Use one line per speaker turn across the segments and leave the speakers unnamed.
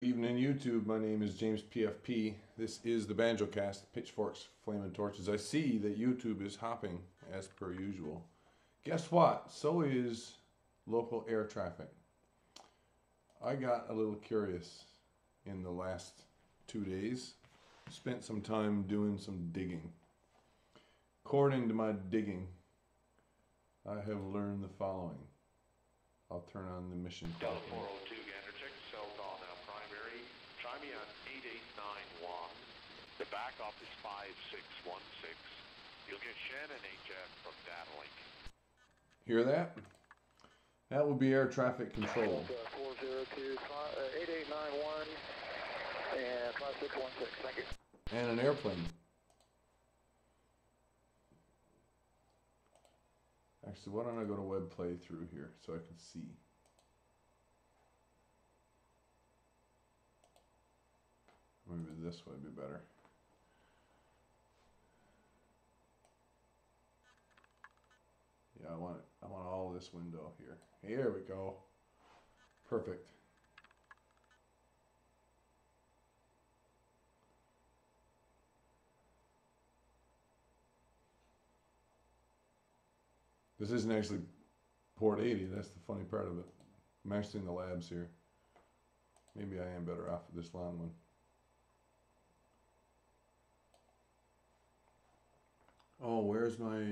Evening YouTube, my name is James PFP. This is the Banjocast, Pitchforks, Flaming Torches. I see that YouTube is hopping as per usual. Guess what? So is local air traffic. I got a little curious in the last 2 days. Spent some time doing some digging. According to my digging, I have learned the following. I'll turn on the mission clock.
Delta 402 Gander check, cells on primary. Try me on 8891. The backup is 5616. You'll get Shannon HF from data link.
Hear that? That would be air traffic control.
402, 8891 and 5616. Thank you.
And an airplane. Actually, why don't I go to web playthrough here so I can see. Maybe this would be better. Yeah, I want all this window here. Here we go. Perfect. This isn't actually port 80, that's the funny part of it. I'm actually in the labs here. Maybe I am better off with this long one. Oh, where's my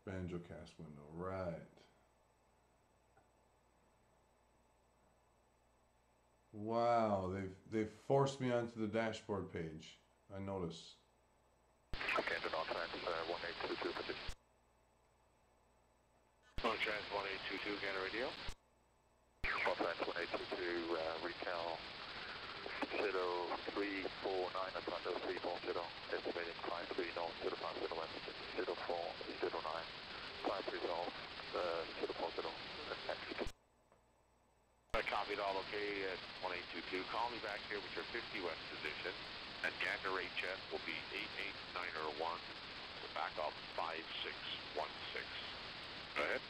Banjocast window? Right. Wow, they've forced me onto the dashboard page. I notice.
Okay, the non-trans 1822 position.
Non-trans 1822 Gander radio.
Non-trans 1822 retail 0349 Atlanta 340. Estimating climb 3 north 05 west 0409. Climb resolve 040. Next.
I copied all okay at 1822. Call me back here with your 50 west position. And Gander HF will be 8891. The backup 5616. Go ahead.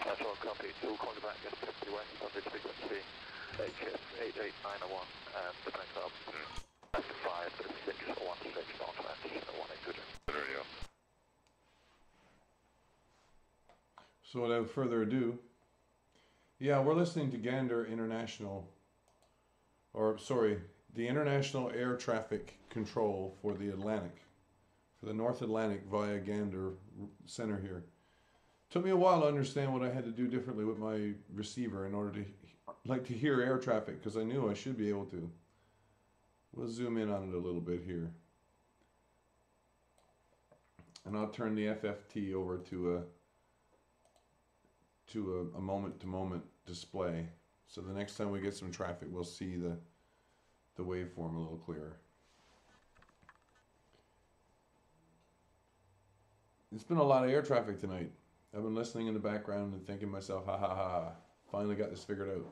That's all copy. So we'll call you back at 50 west on this frequency. HF 8891 and the backup 5616 non-trans 1822.
Radio.
So without further ado, yeah, we're listening to Gander International, or sorry, the International Air Traffic Control for the Atlantic, for the North Atlantic via Gander Center here. Took me a while to understand what I had to do differently with my receiver in order to hear air traffic, because I knew I should be able to. We'll zoom in on it a little bit here. And I'll turn the FFT over to a moment-to-moment display. So the next time we get some traffic, we'll see the waveform a little clearer. It's been a lot of air traffic tonight. I've been listening in the background and thinking to myself, ha ha ha, finally got this figured out.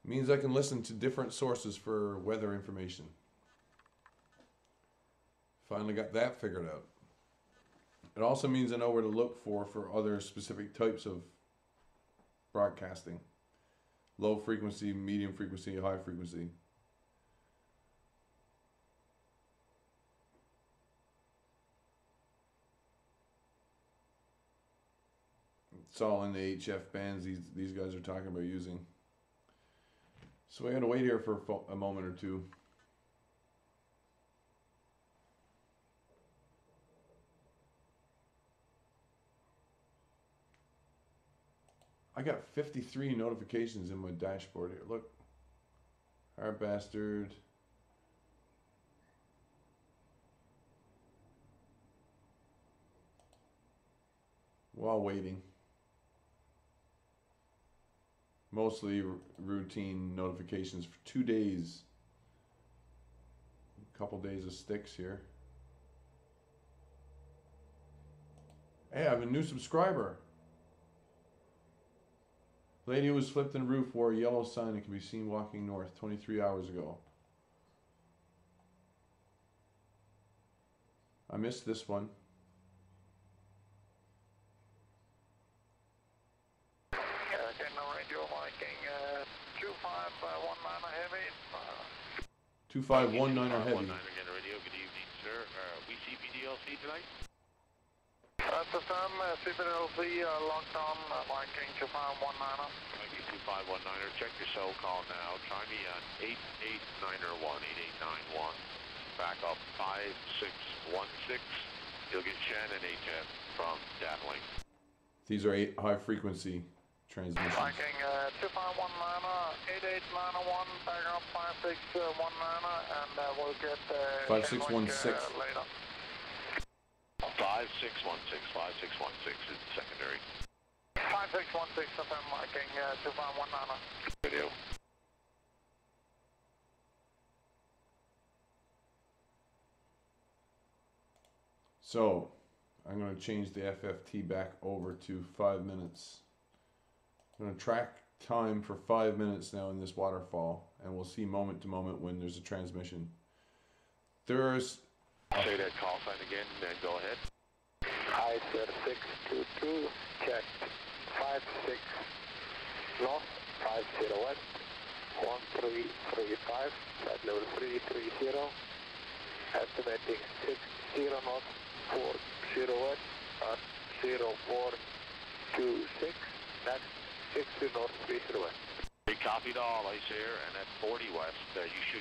It means I can listen to different sources for weather information. Finally got that figured out. It also means I know where to look for other specific types of broadcasting. Low frequency, medium frequency, high frequency. It's all in the HF bands these guys are talking about using. So I gotta wait here for a moment or two. I got 53 notifications in my dashboard here. Look. Our bastard. While waiting. Mostly routine notifications for 2 days. A couple days of sticks here. Hey, I have a new subscriber. Lady who was flipped in roof wore a yellow sign and can be seen walking north 23 hours ago. I missed this one.
Radio marking 25 heavy.
2519 are heavy.
Again, radio. Good evening, sir. We CPDLC tonight?
System, CPDLC, locked on, Viking 2519.
Viking 2519. Check your cell call now. Try me on 8891, 8891. Back up 5616. You'll get Shannon HF from Datlink.
These are high frequency transmissions.
Viking 2519, 8891, back up 5619, and we'll get
5616.
Later.
5616, 5616 is the secondary.
5616 FM, Viking 2519.
Video.
So, I'm going to change the FFT back over to 5 minutes. I'm going to track time for 5 minutes now in this waterfall, and we'll see moment to moment when there's a transmission. There's...
Say that call sign again, and go ahead.
I said 622, checked 56 north, 50 west, 1335, flight level 330, estimating 60 north, 40 west, 0426, next 60 north, 30 west.
We copied all, I here, and at 40 west, I should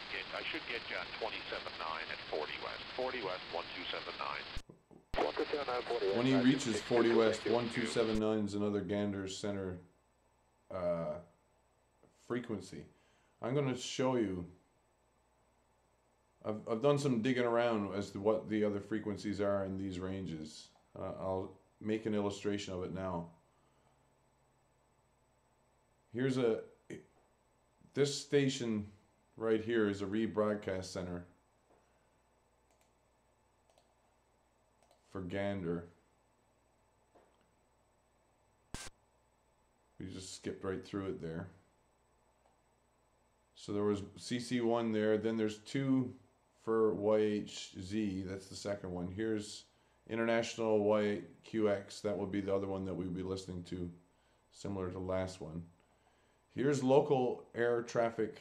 get you on 27.9 at 40 west. 40 west, 1279.
When he reaches 40 west, 1279 is another Gander's center frequency. I'm going to show you. I've done some digging around as to what the other frequencies are in these ranges. I'll make an illustration of it now. Here's this station right here is a rebroadcast center for Gander. We just skipped right through it there. So there was CC1 there, then there's 2 for YHZ, that's the second one. Here's International YQX, that will be the other one that we'll be listening to, similar to the last one. Here's local air traffic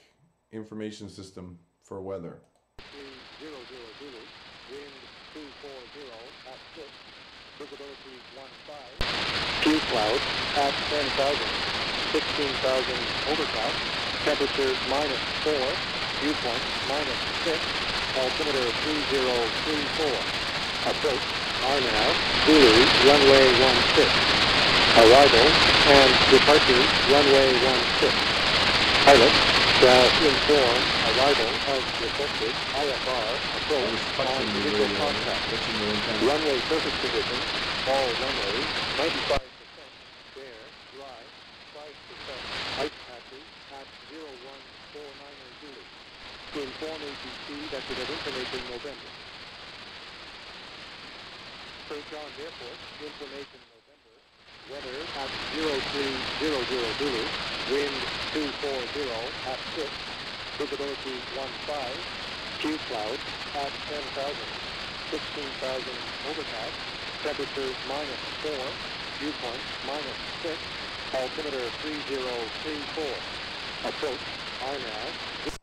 information system for weather.
3000, wind 240 at 6, visibility 15. Few clouds at 10,000, 16,000 overcast, temperature -4, viewpoint -6, altimeter 3034. Approach, RNAV, Zulu, runway 16. Arrival and departure, runway 16. Pilot shall inform arrival of requested IFR approach on visual contact. Runway surface condition, all runways, 95% bare, dry, 5% ice patches at 0149 Zulu. To inform ATC that you have information November. St. John's Airport, information November. Weather at 0300 Zulu, wind 240 at 6, visibility 15, few clouds at 10,000, 16,000 overcast, temperature -4, viewpoint -6, altimeter 3034. Approach, RNAV.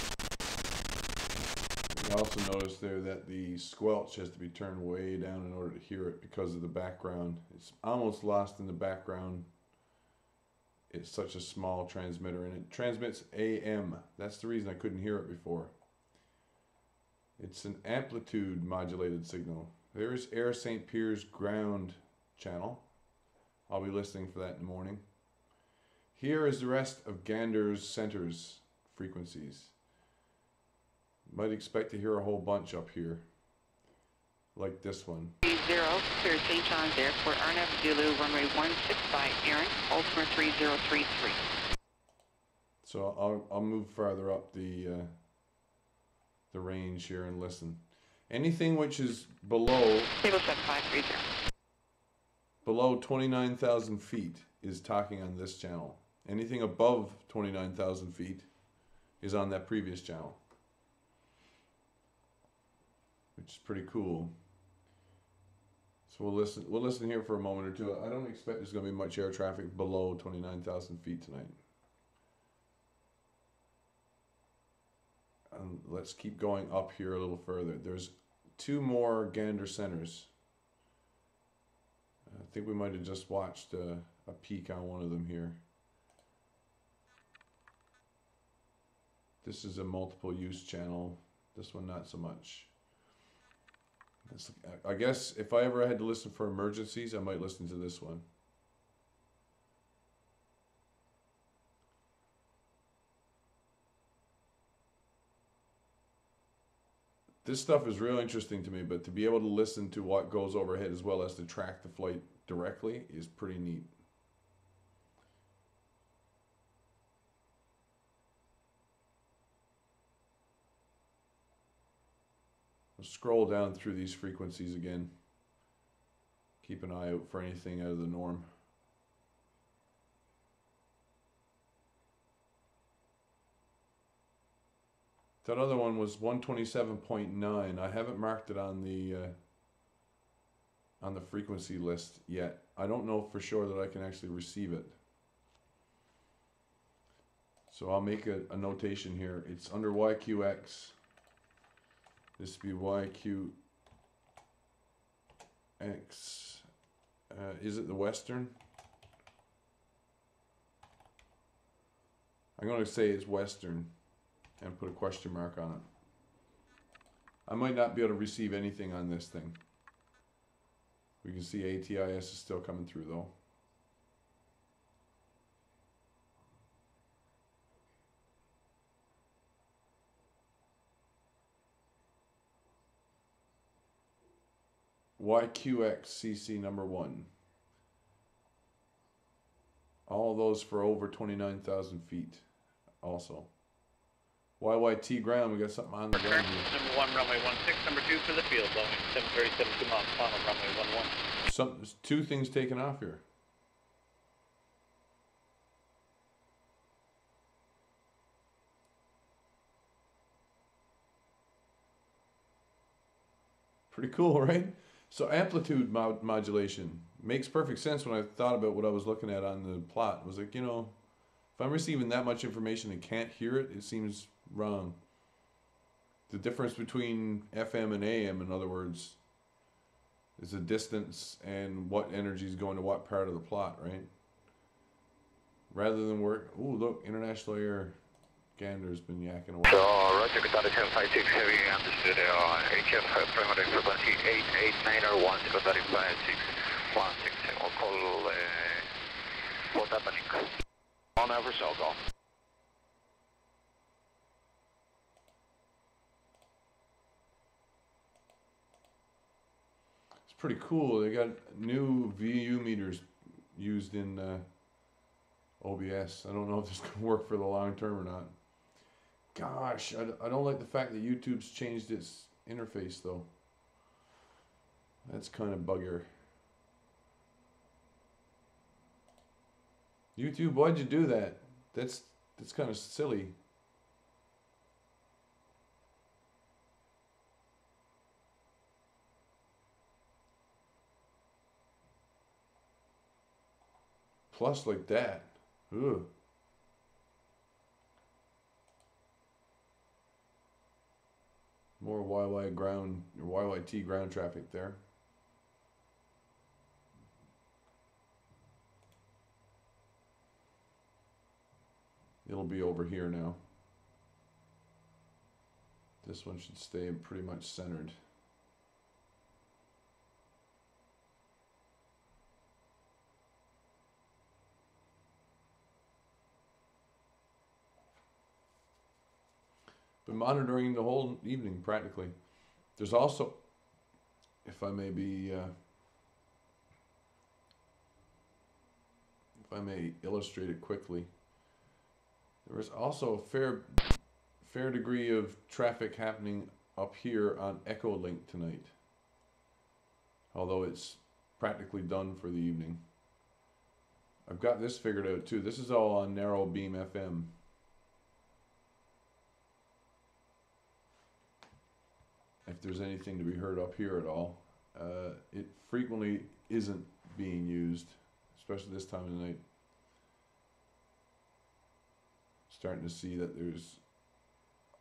You also notice there that the squelch has to be turned way down in order to hear it because of the background. It's almost lost in the background. It's such a small transmitter, and it transmits AM. That's the reason I couldn't hear it before. It's an amplitude modulated signal. There's Air St. Pierre's ground channel. I'll be listening for that in the morning. Here is the rest of Gander's center's frequencies. Might expect to hear a whole bunch up here, like this one.
0, clear St. John's Airport, RNAV Zulu, runway 16 by Aaron, altimeter 3033.
So I'll move farther up the range here and listen. Anything which is below 29,000 feet is talking on this channel. Anything above 29,000 feet is on that previous channel, which is pretty cool. So we'll listen here for a moment or two. I don't expect there's going to be much air traffic below 29,000 feet tonight. And let's keep going up here a little further. There's 2 more gander centers. I think we might have just watched a peek on one of them here. This is a multiple use channel. This one not so much. I guess if I ever had to listen for emergencies, I might listen to this one. This stuff is real interesting to me, but to be able to listen to what goes overhead as well as to track the flight directly is pretty neat. I'll scroll down through these frequencies again. Keep an eye out for anything out of the norm. That other one was 127.9. I haven't marked it on the frequency list yet. I don't know for sure that I can actually receive it. So I'll make a notation here. It's under YQX. This would be YQX. Is it the Western? I'm going to say it's Western and put a question mark on it. I might not be able to receive anything on this thing. We can see ATIS is still coming through though. YQXCC number 1. All those for over 29,000 feet also. YYT ground, we got something on the ground here.
Number 1, runway 16, number 2 for the field, Boeing 737, 2 miles, final runway 11.
There's 2 things taken off here. Pretty cool, right? So amplitude modulation makes perfect sense when I thought about what I was looking at on the plot. It was like, you know, if I'm receiving that much information and can't hear it, it seems wrong. The difference between FM and AM, in other words, is the distance and what energy is going to what part of the plot, right? Rather than work, ooh, look, international air gander's been yakking away.
So, Roger, Qatar 756 Heavy, understood, HF primary frequency 88901, Qatar 5616, we'll call, what's happening?
On ever cell call.
It's pretty cool. They got new VU meters used in OBS. I don't know if this is going to work for the long term or not. Gosh, I don't like the fact that YouTube's changed its interface though. That's kind of bugger. YouTube, why'd you do that? That's kind of silly. Plus like that. Ugh. More YY ground or YYT ground traffic there. It'll be over here now. This one should stay pretty much centered. Been monitoring the whole evening practically. There's also, if I may be, if I may illustrate it quickly, there was also a fair degree of traffic happening up here on Echo Link tonight. Although it's practically done for the evening. I've got this figured out too. This is all on narrow beam FM. If there's anything to be heard up here at all. It frequently isn't being used, especially this time of the night. Starting to see that there's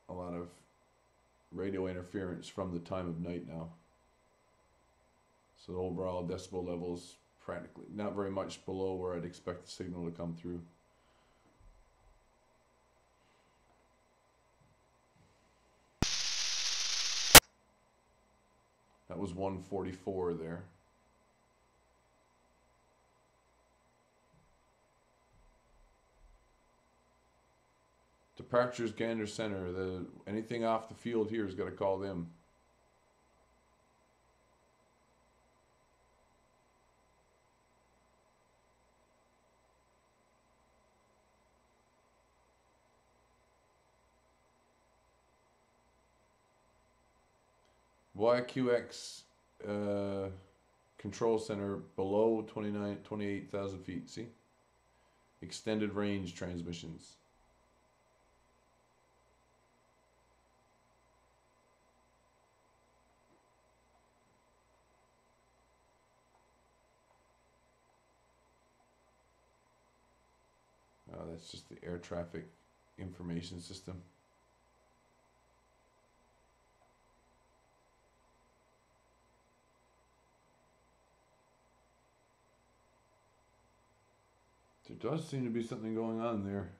a lot of radio interference from the time of night now. So the overall decibel levels practically not very much below where I'd expect the signal to come through. That was 144 there. Departures Gander Center. Anything off the field here has got to call them. YQX control center below 28,000 feet. See? Extended range transmissions. Oh, that's just the air traffic information system. There does seem to be something going on there.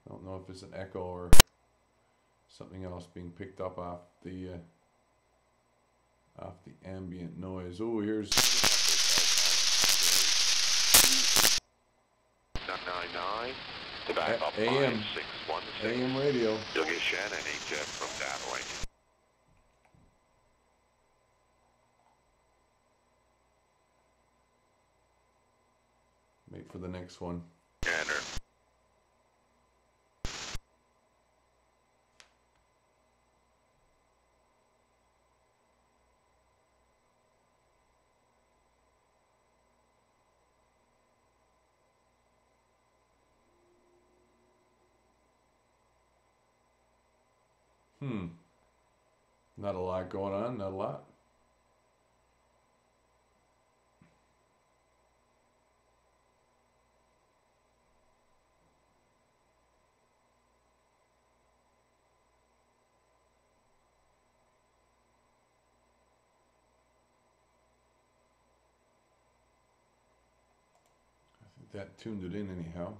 I don't know if it's an echo or something else being picked up off the ambient noise. Oh, here's
999 to back up
AM
5616.
AM radio.
You'll get Shannon HF from Data Link.
Wait for the next one.
Gander.
Not a lot going on, not a lot. I think that tuned it in anyhow.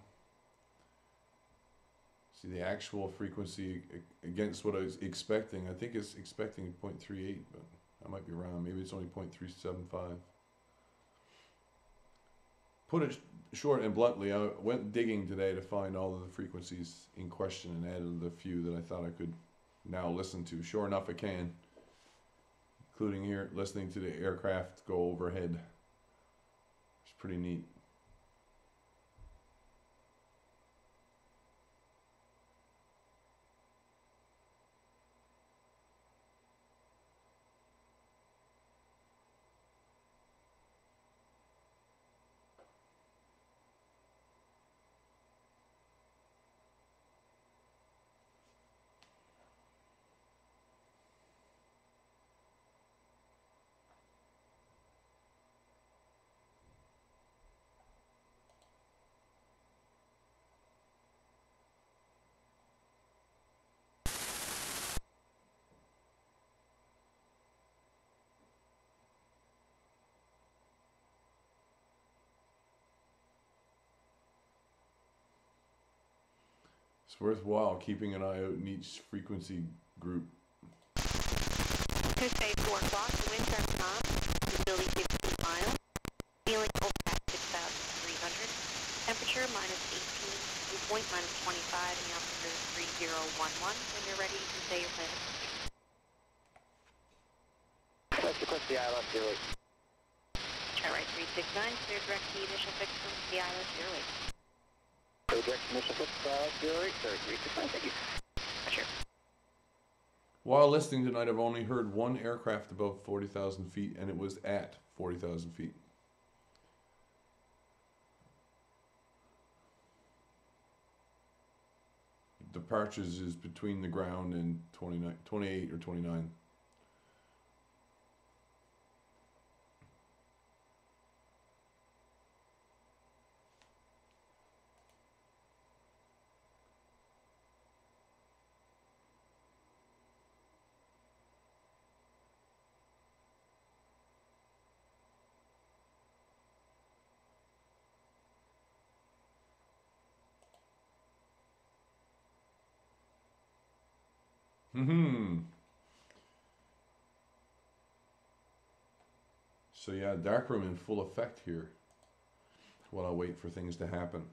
See the actual frequency against what I was expecting. I think it's expecting 0.38, but I might be wrong. Maybe it's only 0.375. Put it short and bluntly, I went digging today to find all of the frequencies in question and added the few that I thought I could now listen to. Sure enough, I can, including here listening to the aircraft go overhead. It's pretty neat. It's worthwhile keeping an eye out in each frequency group.
Tuesday, 4 o'clock, the wind turns on, visibility 15 miles, feeling overcast 6,300, temperature minus 18, dew point minus 25, and the altitude 3011. When you're ready, you can say your plan.
Let's request the ILS 08.
Try right 369, clear direct the initial fix from the ILS 08.
So direct initial fix 08, sir, 369, thank you.
Sure.
While listening tonight, I've only heard one aircraft above 40,000 feet, and it was at 40,000 feet. Departures is between the ground and 28 or 29. So yeah, darkroom in full effect here while I wait for things to happen.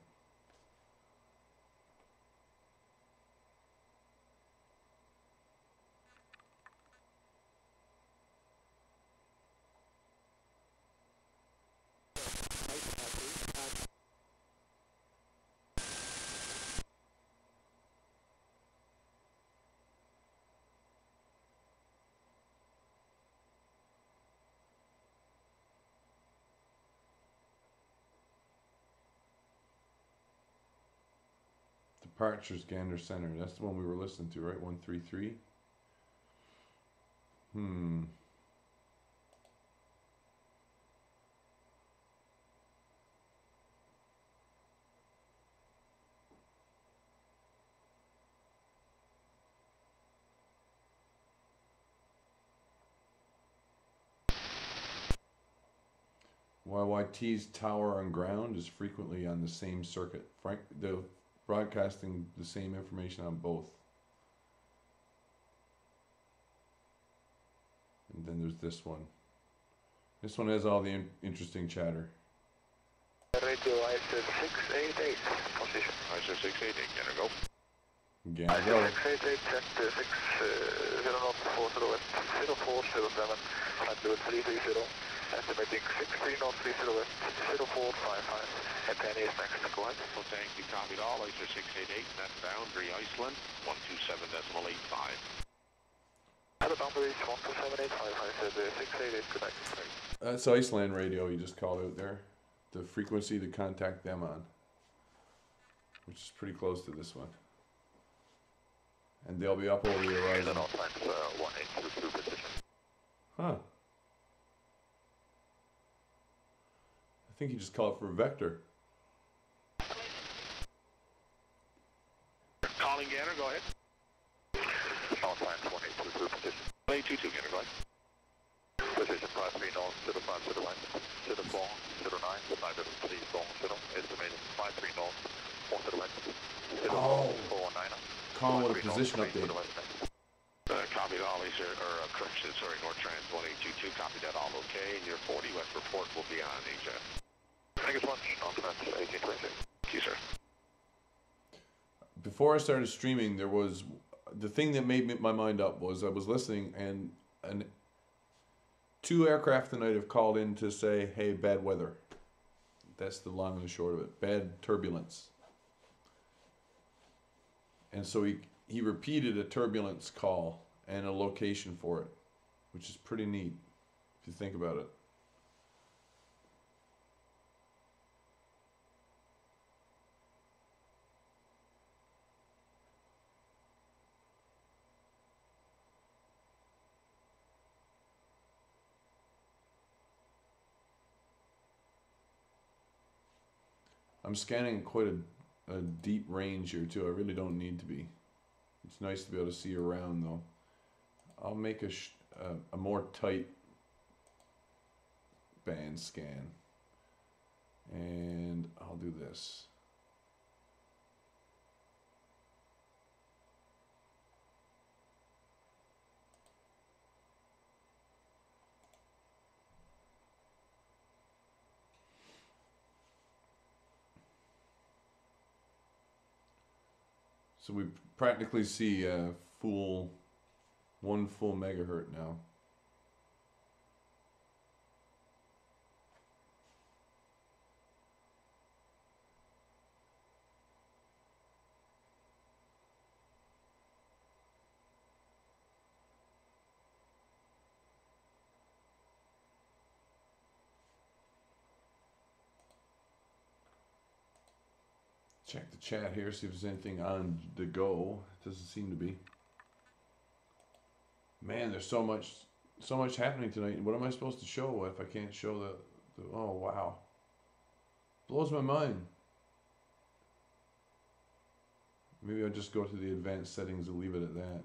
Departures Gander Center. That's the one we were listening to, right? 133. YYT's tower on ground is frequently on the same circuit. They're broadcasting the same information on both. And then there's this one. This one has all the interesting chatter.
Radio ISS 688, position.
ISS 688, can I go?
Gander go.
ISS 688, set 6, 0 knots, 40 west, 0407, flight level 330. Estimating 63 knots, 30 west, 0455. And Penny is next. Go ahead.
Well, thank you. Copied all. ISO 688. That's boundary Iceland. 127.85.
At the boundary 127.85. I said 688. Good night.
That's Iceland radio you just called out there. The frequency to contact them on. Which is pretty close to this one. And they'll be up over the horizon.
Times 1822 position.
Huh. I think you just call it for a vector.
Calling Gander, go ahead.
All times 1822 position.
822, Gander, go ahead.
Position 53 knots, 05, 01, 04, 09, 5 3 0, estimated 53 knots, 1 west, 0449.
Call with a position update.
Copied all these correction, sorry, North Trans 1822, copied that all okay, and your 40 west report will be on Asia.
Thank you so much, North Trans 1822.
Thank you, sir.
Before I started streaming, there was the thing that made my mind up was I was listening and 2 aircraft tonight have called in to say, hey, bad weather. That's the long and the short of it. Bad turbulence. And so he repeated a turbulence call and a location for it, which is pretty neat if you think about it. I'm scanning quite a deep range here too. I really don't need to be. It's nice to be able to see around though. I'll make a more tight band scan. And I'll do this. So we practically see a one full megahertz now. Check the chat here, see if there's anything on the go. It doesn't seem to be. Man, there's so much happening tonight. What am I supposed to show if I can't show the oh wow. Blows my mind. Maybe I'll just go to the advanced settings and leave it at that.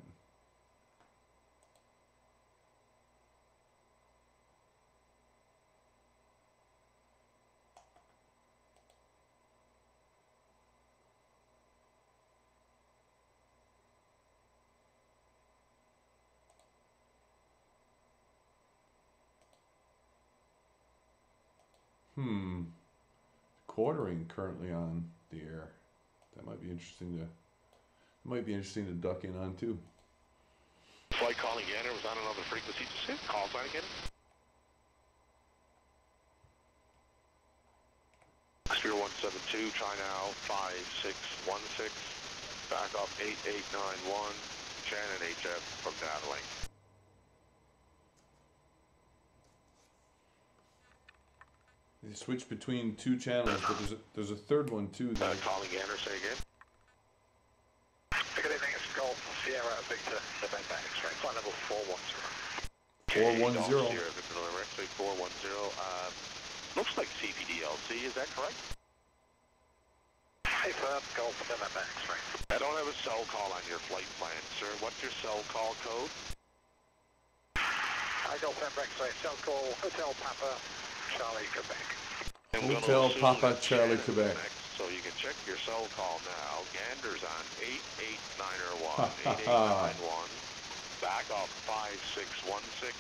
Quartering currently on the air. That might be interesting to duck in on too.
Flight calling Gander was on another frequency. Just hit call sign again. Sphere 172, try now, 5616, back up 8891, Shannon HF from data link.
They switch between two channels, but there's a third one too.
Calling Gander, say again.
Good evening, it's Golf Sierra Victor, November X-ray, flight level 410.
410.
Sierra Victor, November X-ray 410. Looks like CPDLC, is that correct?
Hey, firm, Golf November X-ray.
I don't have a cell call on your flight plan, sir. What's your cell call code?
I Golf November X-ray, cell call, Hotel Papa, Charlie, Quebec.
Hotel Papa, Charlie, Quebec.
So you can check your cell call now. Gander's on 8891, 8891. Back off 5616.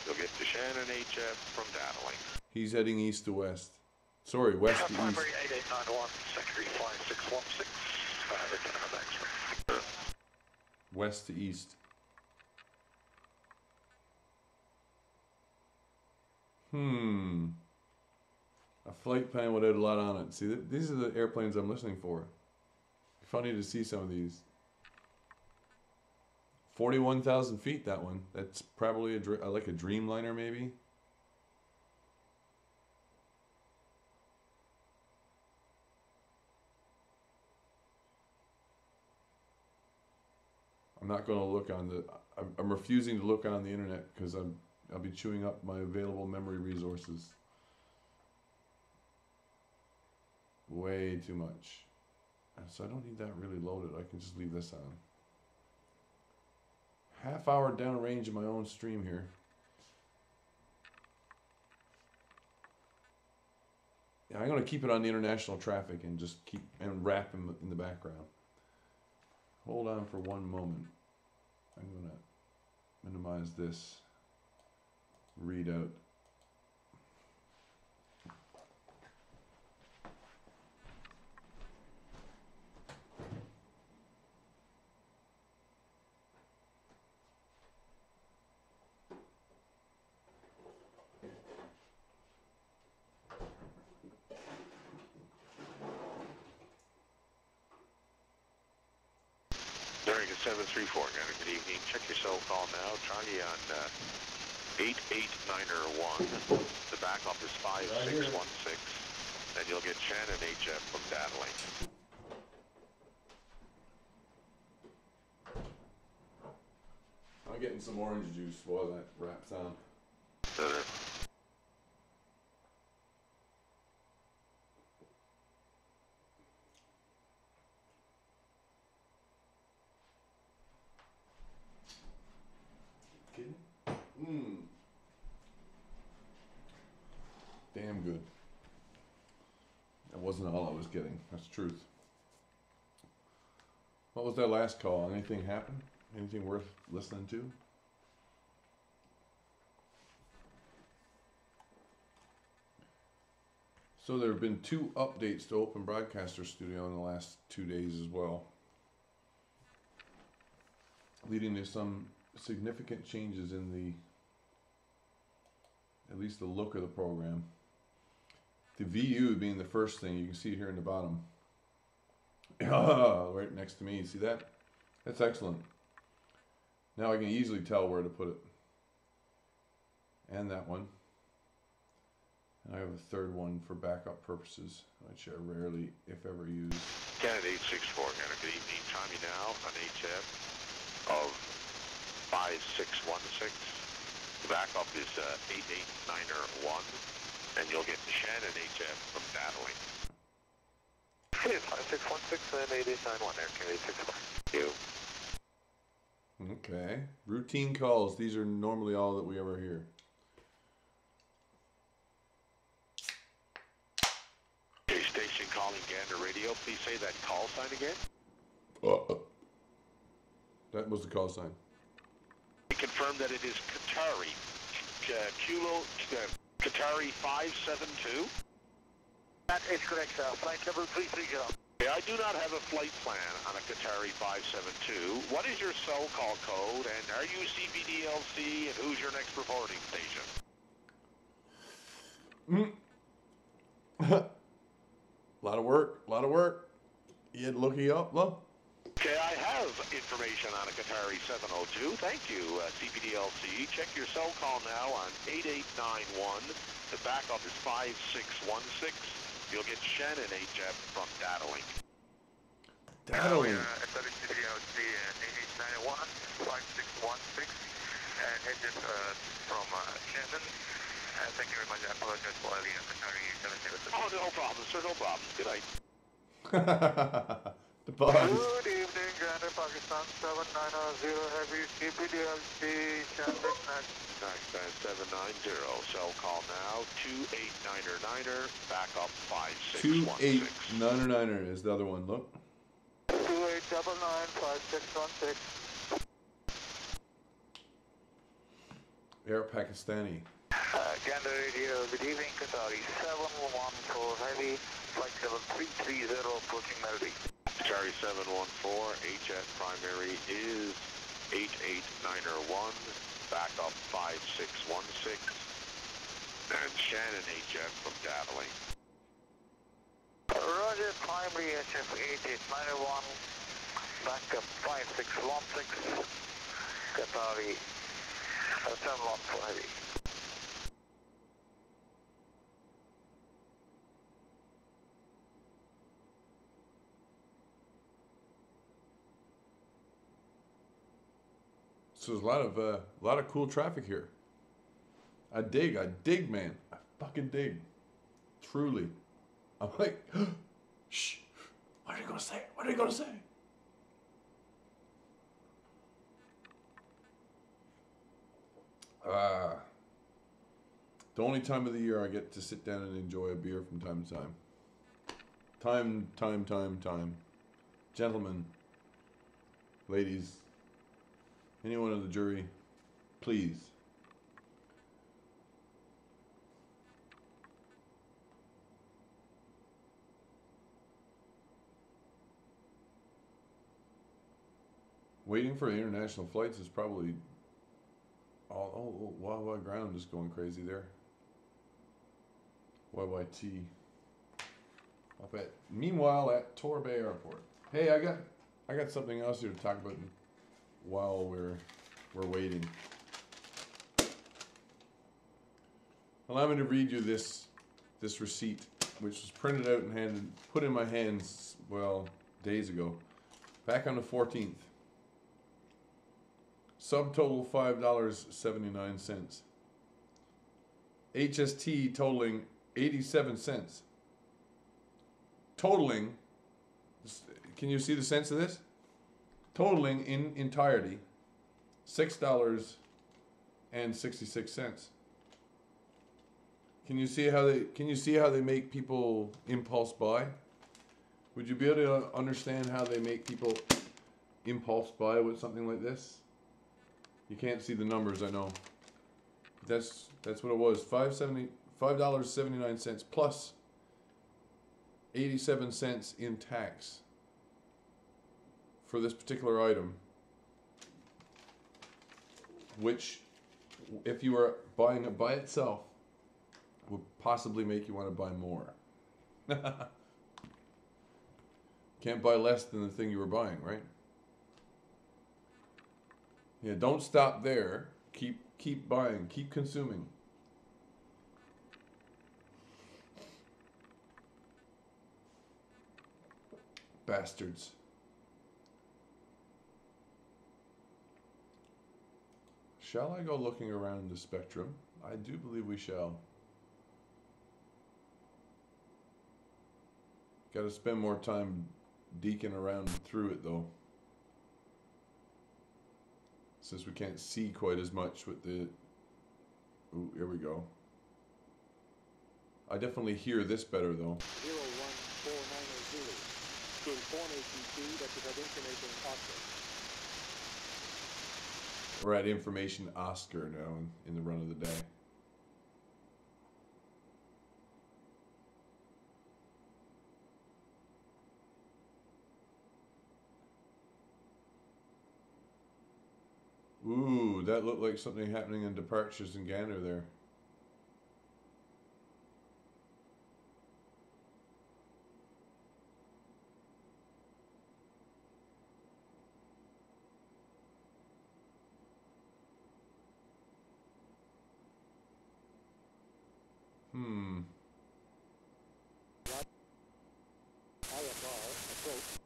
You'll get to Shannon HF from data link.
He's heading east to west. Sorry, west to east.
Primary 8891, secondary 5616. Return of X-ray.
West to east. A flight plan without a lot on it. See, these are the airplanes I'm listening for. Funny to see some of these. 41,000 feet, that one. That's probably like a Dreamliner, maybe. I'm not going to look on the... I'm refusing to look on the internet because I'll be chewing up my available memory resources. Way too much. So I don't need that really loaded. I can just leave this on. Half hour downrange of my own stream here. Yeah, I'm going to keep it on the international traffic and just keep and wrap him in the background. Hold on for one moment. I'm going to minimize this readout.
American 734, good evening. Check your cell call now. Charlie on 8891. The backup is 5616. And you'll get Shannon HF from data link.
I'm getting some orange juice while that wraps on. Damn good. That wasn't all I was getting. That's the truth. What was that last call? Anything happen? Anything worth listening to? So there have been 2 updates to Open Broadcaster Studio in the last 2 days as well, leading to some significant changes in the, at least the look of the program. The VU being the first thing, you can see here in the bottom. Right next to me, see that? That's excellent. Now I can easily tell where to put it. And that one. And I have a third one for backup purposes, which I rarely, if ever, use.
Canada 864, good evening. Time you now on HF of 5616. The backup is 8891. And you'll get the Shannon HF from data link.
5616 and 8891 there, Canada 864.
Okay. Routine calls. These are normally all that we ever hear.
Okay, station calling Gander Radio. Please say that call sign again.
That was the call sign.
Confirm that it is Qatari. Qatari 572.
That is correct, sir. Flight level 330.
Okay, I do not have a flight plan on a Qatari 572. What is your cell call code, and are you CPDLC, and who's your next reporting station?
Lot of work, lot of work. You had to look you up, look.
Okay, I have information on a Qatari 702. Thank you, CPDLC. Check your cell call now on 8891. The backup is 5616. You'll get Shannon HF from Datalink.
Datalink.
CPDLC 8891, 5616, and HF from Shannon. Thank you very much. I apologize for the Qatari 702.
Oh, no problem, sir, no problem. Good night.
The boss.
Good evening, Gander Pakistan 790 Heavy CPDLC Shannon.
Pakistan 790. Cell call now 289er, backup 5616.
289er is the other one, look.
2899 5616.
Air Pakistani.
Gander Radio, good evening, Qatari 714 Heavy, flight level 330, approaching Melody.
Qatari 714, HF primary is 889er1, backup 5616, and Shannon HF from Datalink.
Roger, primary HF 8891, backup 5616, Qatari 714 Heavy.
So there's a lot of cool traffic here. I dig, man. I fucking dig. Truly. I'm like, shh. What are you gonna say? What are you gonna say? The only time of the year I get to sit down and enjoy a beer from time to time. Time. Gentlemen, ladies, anyone in the jury, please. Waiting for international flights is probably Wawa ground is going crazy there. YYT. Up at meanwhile at Torbay Airport. Hey, I got something else here to talk about while we're waiting. Allow me to read you this receipt, which was printed out and put in my hands, well, days ago, back on the 14th. Subtotal $5.79. HST totaling 87 cents. Totaling, can you see the sense of this? Totaling in entirety $6.66. Can you see how they make people impulse buy? Would you be able to understand how they make people impulse buy with something like this? You can't see the numbers, I know. That's what it was. $5.79 plus 87 cents in tax for this particular item, which, if you were buying it by itself, would possibly make you want to buy more. Can't buy less than the thing you were buying, right? Yeah, don't stop there. Keep buying, keep consuming. Bastards. Shall I go looking around the spectrum? I do believe we shall. Got to spend more time deking around through it though, since we can't see quite as much with the... Ooh, here we go. I definitely hear this better though.
01490 to inform ATC that you have information Oscar.
We're at information Oscar now in the run of the day. Ooh, that looked like something happening in departures in Gander there.
approach.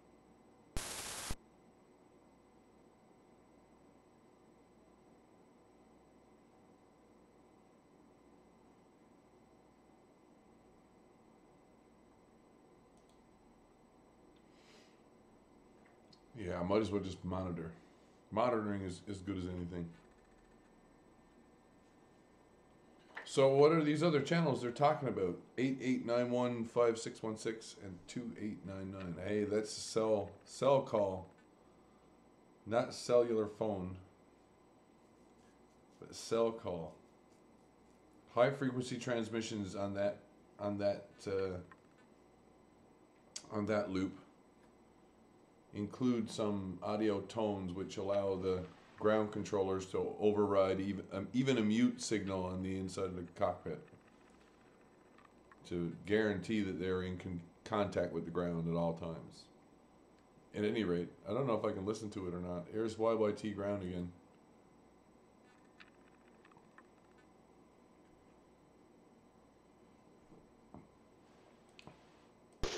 Yeah, I might as well just monitor. Monitoring is as good as anything. So what are these other channels they're talking about? 88915616 and 2899. Hey, that's a cell call. Not cellular phone, but cell call. High frequency transmissions on that loop include some audio tones which allow the ground controllers to override even a mute signal on the inside of the cockpit to guarantee that they're in contact with the ground at all times. At any rate, I don't know if I can listen to it or not. Here's YYT ground again.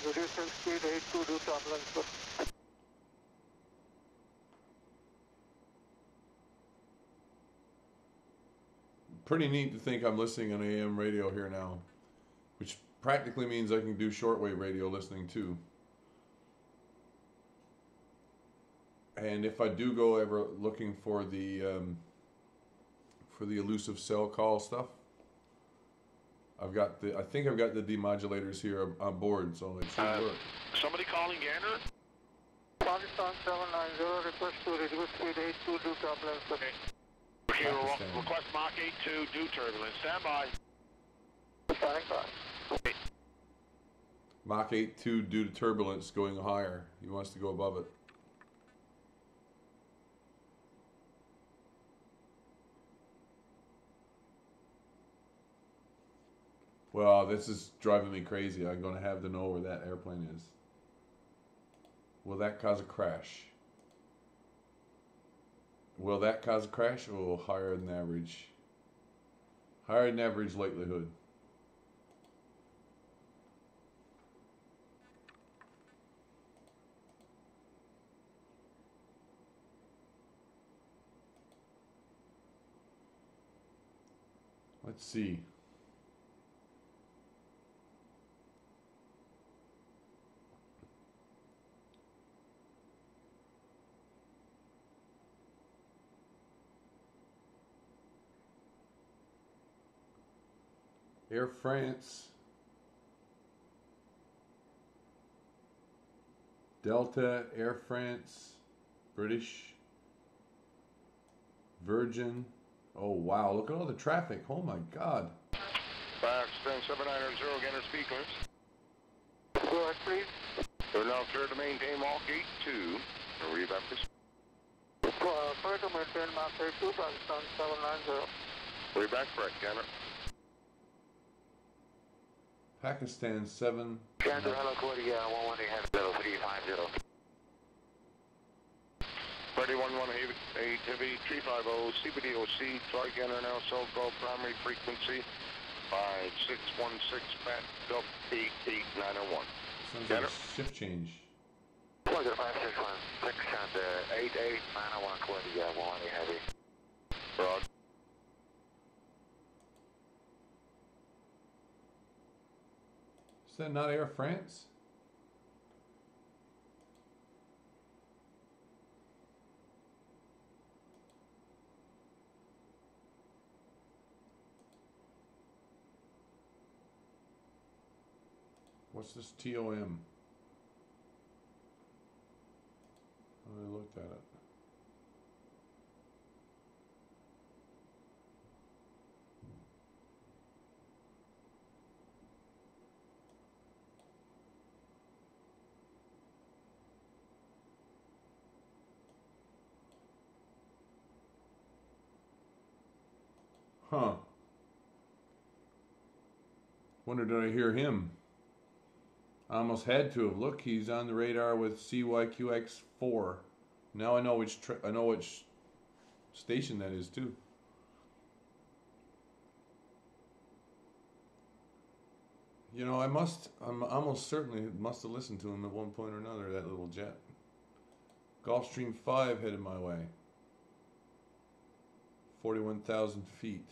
Reducing speed 822 turbulence.
Pretty neat to think I'm listening on AM radio here now, which practically means I can do shortwave radio listening too. And if I do go ever looking for the elusive cell call stuff, I think I've got the demodulators here on board, so it should work.
Somebody calling Gander?
Pakistan 790, request to reduce speed 822 turbulence.
Okay. Request Mach 82, due turbulence. Stand by.
Stand by.
Okay.
Mach 82 due to turbulence going higher. He wants to go above it. Well, this is driving me crazy. I'm going to have to know where that airplane is. Will that cause a crash? Will that cause a crash? Oh, higher than average. Higher than average likelihood. Let's see. Air France, Delta, Air France, British, Virgin. Oh wow, look at all the traffic. Oh my God.
Pakistan 790, Gander speed clearance.
Go ahead, please.
We're now clear to maintain Mach 82. Read back this.
Clear to maintain Mach 82, Pakistan 790.
Read back correct, Gander.
Pakistan 7.
Gander, hello, Cody, 118 0350.
3118 heavy 350 CBDOC, try Gander now, cell call primary frequency 5616 back up 88901.
Sounds like a shift change.
5616 and 88901, Cody, 118 heavy.
Rod.
Is that not Air France? What's this TOM? I looked at it. Huh. Wonder did I hear him? I almost had to have. Look, he's on the radar with CYQX4. Now I know which station that is too. You know, I'm almost certainly must have listened to him at one point or another, that little jet. Gulfstream 5 headed my way. 41,000 feet.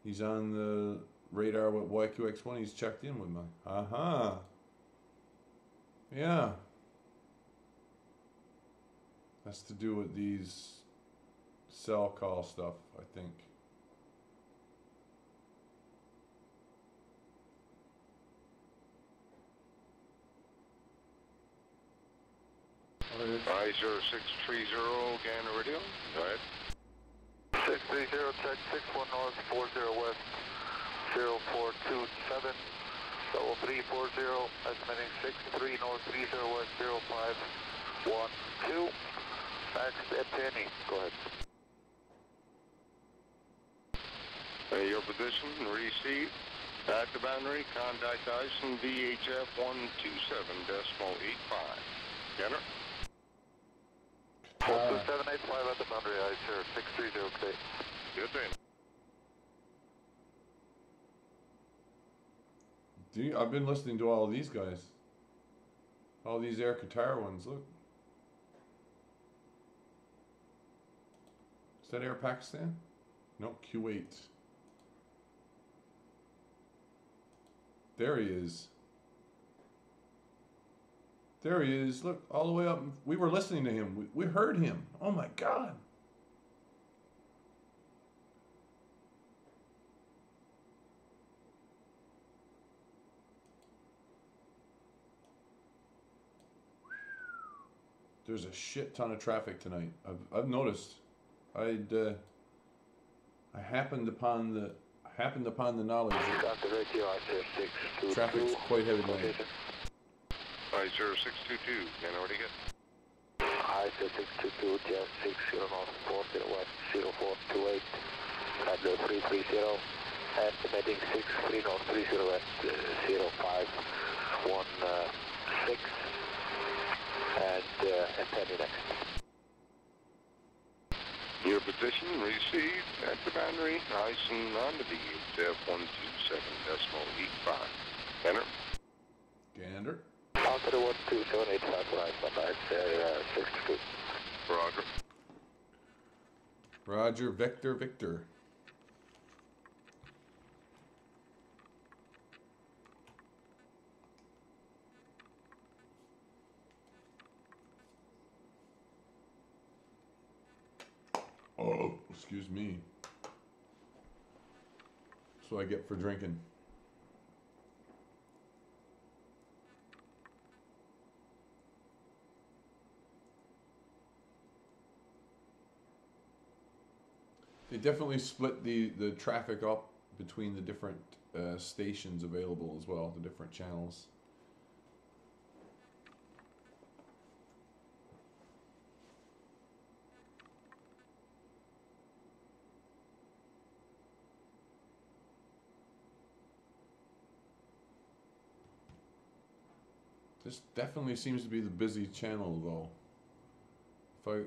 He's on the radar with YQX1. He's checked in with me. Yeah. Has to do with these cell call stuff, I think.
I-0630, Gander Radio. Go ahead.
630, check 61 north, 40 west, 0427, 340, estimating 63 north, 30 west, 0512, next Penny, go ahead.
Your position, receive. At the boundary, contact Ison VHF 127.85. Gander.
12785 at the boundary, I sir, 630, okay.
Good day.
I've been listening to all of these guys. All these Air Qatar ones, look. Is that Air Pakistan? No, Kuwait. There he is. There he is. Look, all the way up. We were listening to him. We heard him. Oh my God. There's a shit ton of traffic tonight. I've noticed. I happened upon the knowledge that traffic's quite heavy tonight.
I-0622, can already get?
I-0622, just 60 north, 40 west, 0428, Banjo 330, estimating 63 north, 30 west, 0516, and Penny next.
Your position, received. At the boundary, Ison on the VHF 127.85. Gander.
Gander.
Onto the 12785 for Ison, that's 62.
Roger.
Roger, Vector, Victor. Oh, excuse me. That's what I get for drinking. They definitely split the traffic up between the different stations available as well, the different channels. This definitely seems to be the busy channel though. If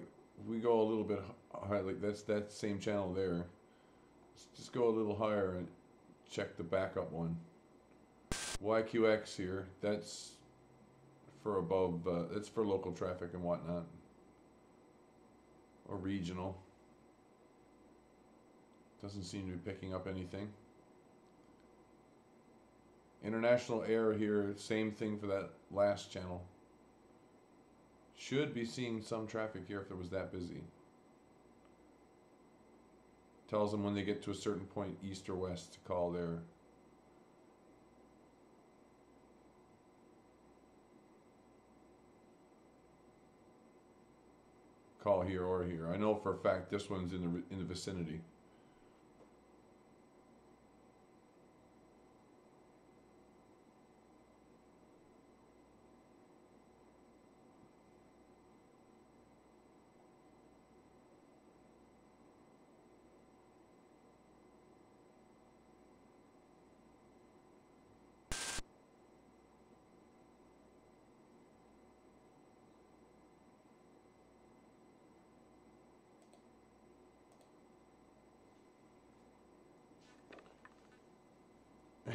we go a little bit higher, like that's that same channel there. Let's just go a little higher and check the backup one. YQX here, that's for above, that's for local traffic and whatnot. Or regional. Doesn't seem to be picking up anything. International air here, same thing for that last channel. Should be seeing some traffic here if it was that busy. Tells them when they get to a certain point, east or west, to call there. Call here or here. I know for a fact this one's in the vicinity.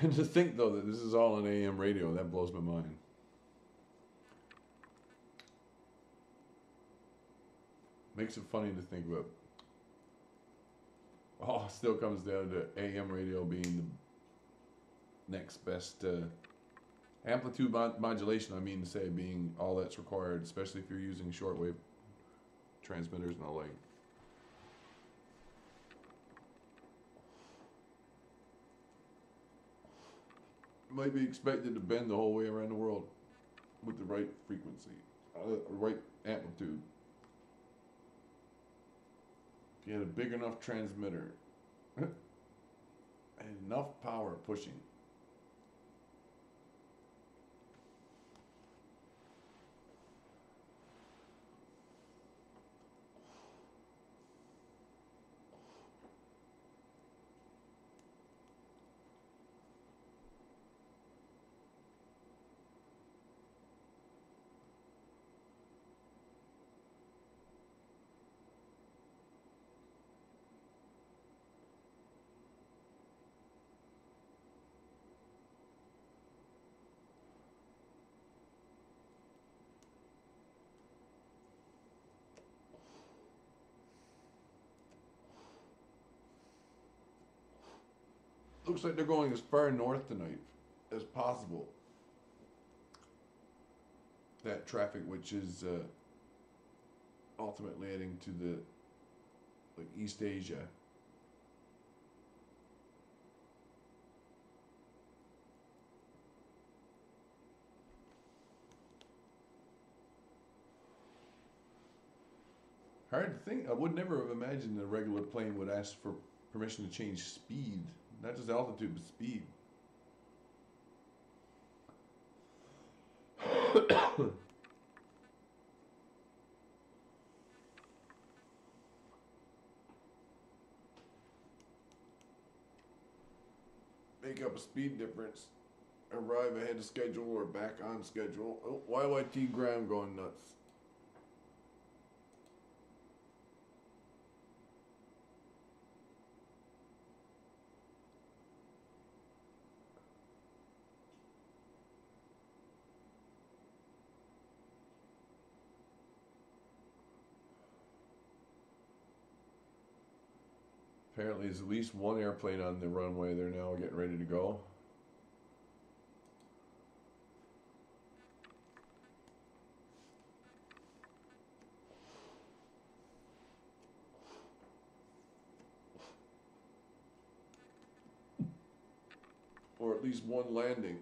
And to think though that this is all on AM radio, that blows my mind. Makes it funny to think about. Oh, it still comes down to AM radio being the next best amplitude modulation. I mean to say, being all that's required, especially if you're using shortwave transmitters and the like. Might be expected to bend the whole way around the world with the right frequency, right amplitude. If you had a big enough transmitter and enough power pushing. Looks like they're going as far north tonight as possible. That traffic, which is ultimately heading to the East Asia. Hard to think. I would never have imagined a regular plane would ask for permission to change speed. Not just altitude, but speed. Make up a speed difference. Arrive ahead of schedule or back on schedule. Oh, YYT Graham going nuts. Apparently there's at least one airplane on the runway. They're now getting ready to go. Or at least one landing.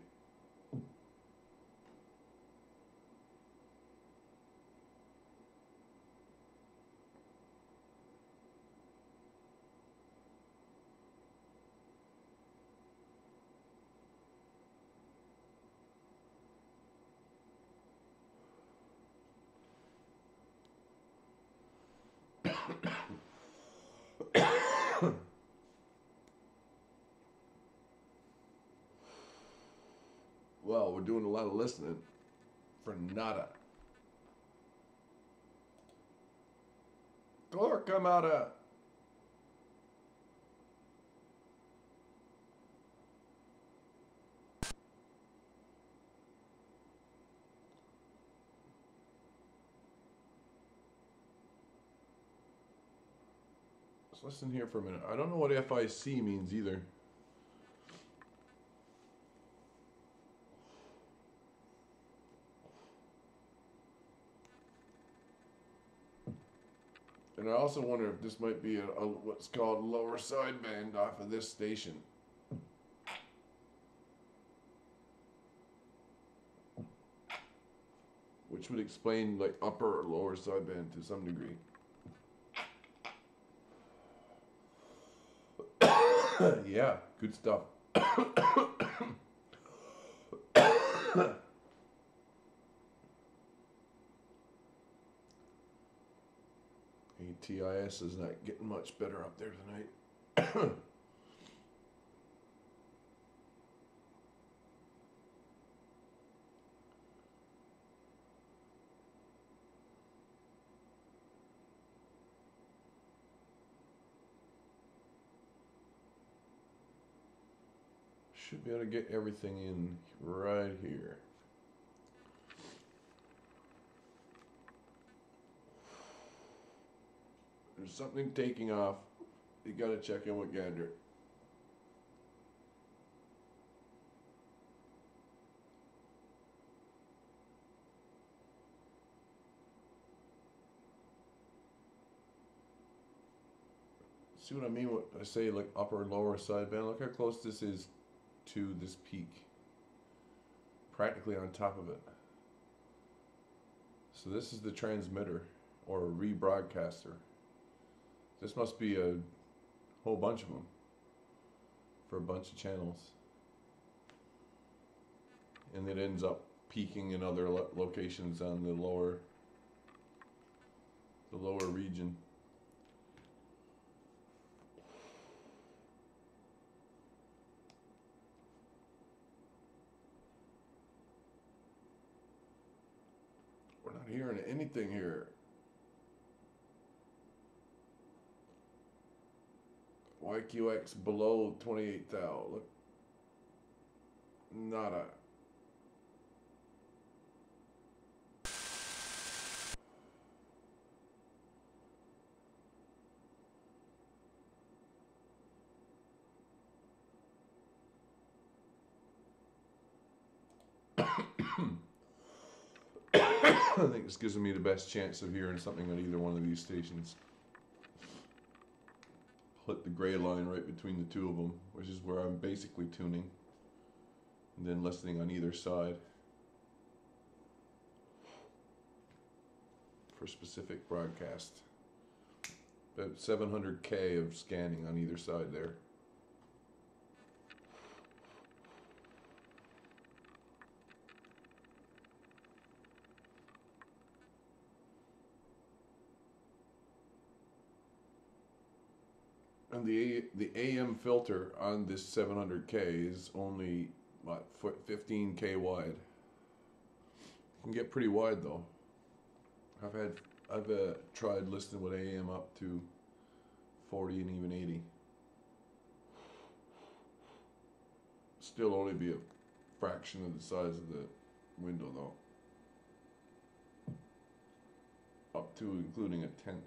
Well, we're doing a lot of listening for nada. Camada. Let's listen here for a minute. I don't know what FIC means either. And I also wonder if this might be a what's called lower sideband off of this station. Which would explain like upper or lower sideband to some degree. Yeah, good stuff. ATIS is not getting much better up there tonight. Should be able to get everything in right here. There's something taking off. You gotta check in with Gander. See what I mean? What I say, like upper and lower sideband. Look how close this is to this peak. Practically on top of it. So this is the transmitter or rebroadcaster. This must be a whole bunch of them for a bunch of channels. And it ends up peaking in other locations on the lower region. We're not hearing anything here. YQX below 28 thou. Look. Nada. I think this gives me the best chance of hearing something on either one of these stations. Put the gray line right between the two of them, which is where I'm basically tuning, and then listening on either side for specific broadcast. About 700K of scanning on either side there. And the AM filter on this 700K is only what, 15K wide. Can get pretty wide though. I've tried listening with AM up to 40 and even 80. Still only be a fraction of the size of the window though. Up to including a 1/10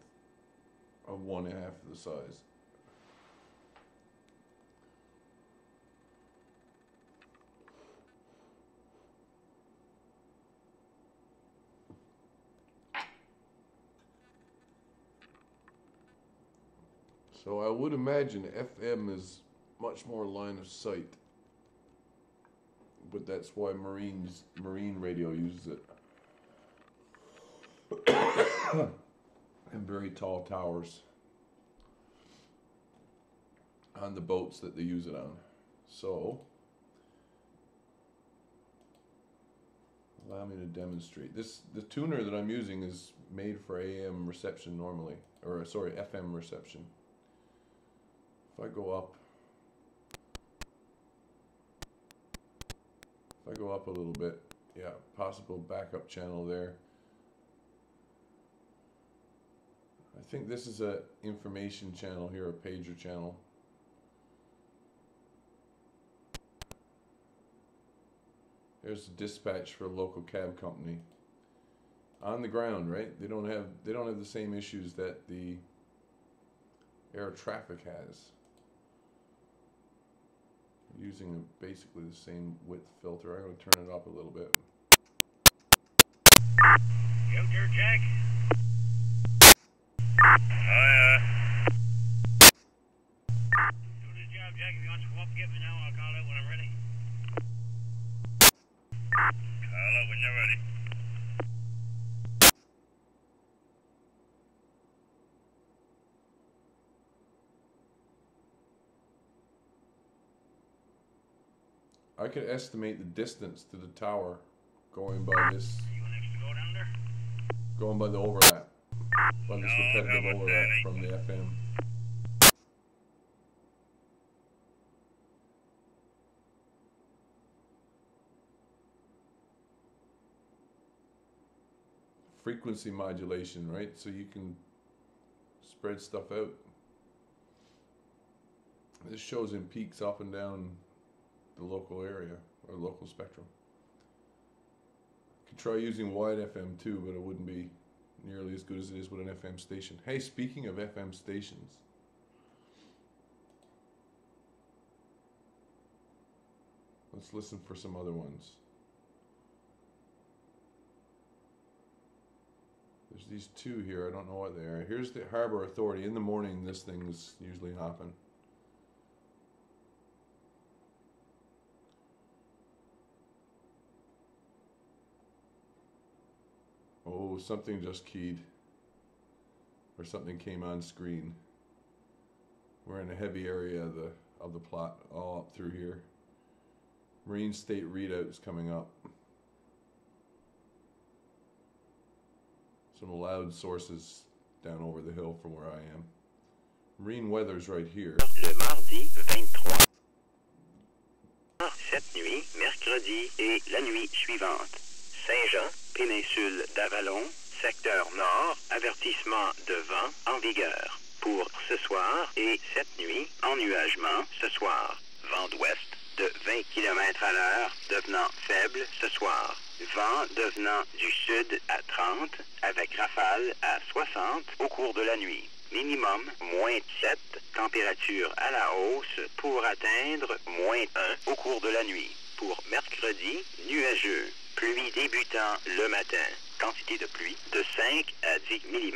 of 1/2 of the size. So I would imagine FM is much more line of sight, but that's why marine radio uses it. And very tall towers on the boats that they use it on. So allow me to demonstrate. The tuner that I'm using is made for AM reception normally, or sorry, FM reception. If I go up a little bit, yeah, possible backup channel there. I think this is a information channel here, a pager channel. There's a dispatch for a local cab company. On the ground, right? They don't have the same issues that the air traffic has. Using basically the same width filter. I'm going to turn it up a little bit.
Yo, Dirt Jack. Do the job, Jack. If you want to come up and get me now, I'll call out when I'm ready. Call out when you're ready.
I could estimate the distance to the tower going by this.
You want next to go down there?
Going by the overlap. By this repetitive overlap from the FM. Frequency modulation, right? So you can spread stuff out. This shows in peaks up and down the local area or local spectrum. Could try using wide FM too, but it wouldn't be nearly as good as it is with an FM station. Hey, speaking of FM stations, let's listen for some other ones. There's these two here. I don't know what they are. Here's the Harbor Authority. In the morning, this thing's usually hopping. Oh, something just keyed. Or something came on screen. We're in a heavy area of the plot, all up through here. Marine State readouts coming up. Some loud sources down over the hill from where I am. Marine weather's right here.
Le mardi 23. Cette nuit, mercredi et la nuit suivante. Saint-Jean, péninsule d'Avalon, secteur nord, avertissement de vent en vigueur. Pour ce soir et cette nuit, ennuagement ce soir. Vent d'ouest de 20 km/h, devenant faible ce soir. Vent devenant du sud à 30, avec rafale à 60 au cours de la nuit. Minimum moins 7, température à la hausse pour atteindre moins 1 au cours de la nuit. Pour mercredi, nuageux. Pluie débutant le matin. Quantité de pluie de 5 à 10 mm.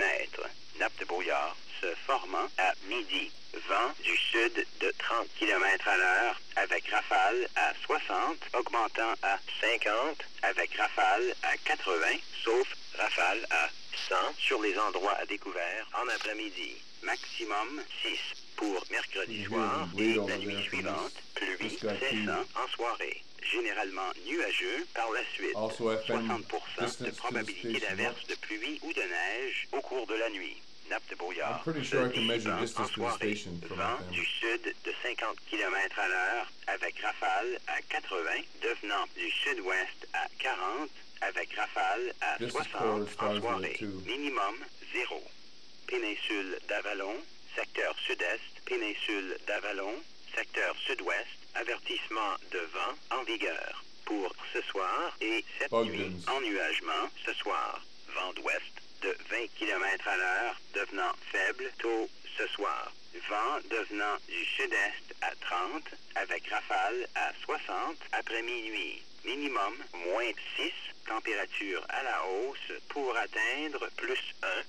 Nappe de brouillard se formant à midi. Vent du sud de 30 km/h avec rafale à 60, augmentant à 50 avec rafale à 80, sauf rafale à 100 sur les endroits à découvert en après-midi. Maximum 6 pour mercredi soir et la nuit suivante, pluie cessant en soirée. Généralement nuageux par la suite. 60% de probabilité d'averse de pluie ou de neige au cours de la nuit. Nappe de brouillard se dissipant en soirée. Vent du sud de 50 km/h avec rafale à 80, devenant du sud-ouest à 40 avec rafale à 60 en soirée. Minimum 0. Péninsule d'Avalon, secteur sud-est, péninsule d'Avalon, secteur sud-ouest, avertissement de vent en vigueur. Pour ce soir et cette nuit, ennuagement ce soir. Vent d'ouest de 20 km/h, devenant faible tôt ce soir. Vent devenant du sud-est à 30, avec rafale à 60 après minuit. Minimum moins 6, température à la hausse pour atteindre plus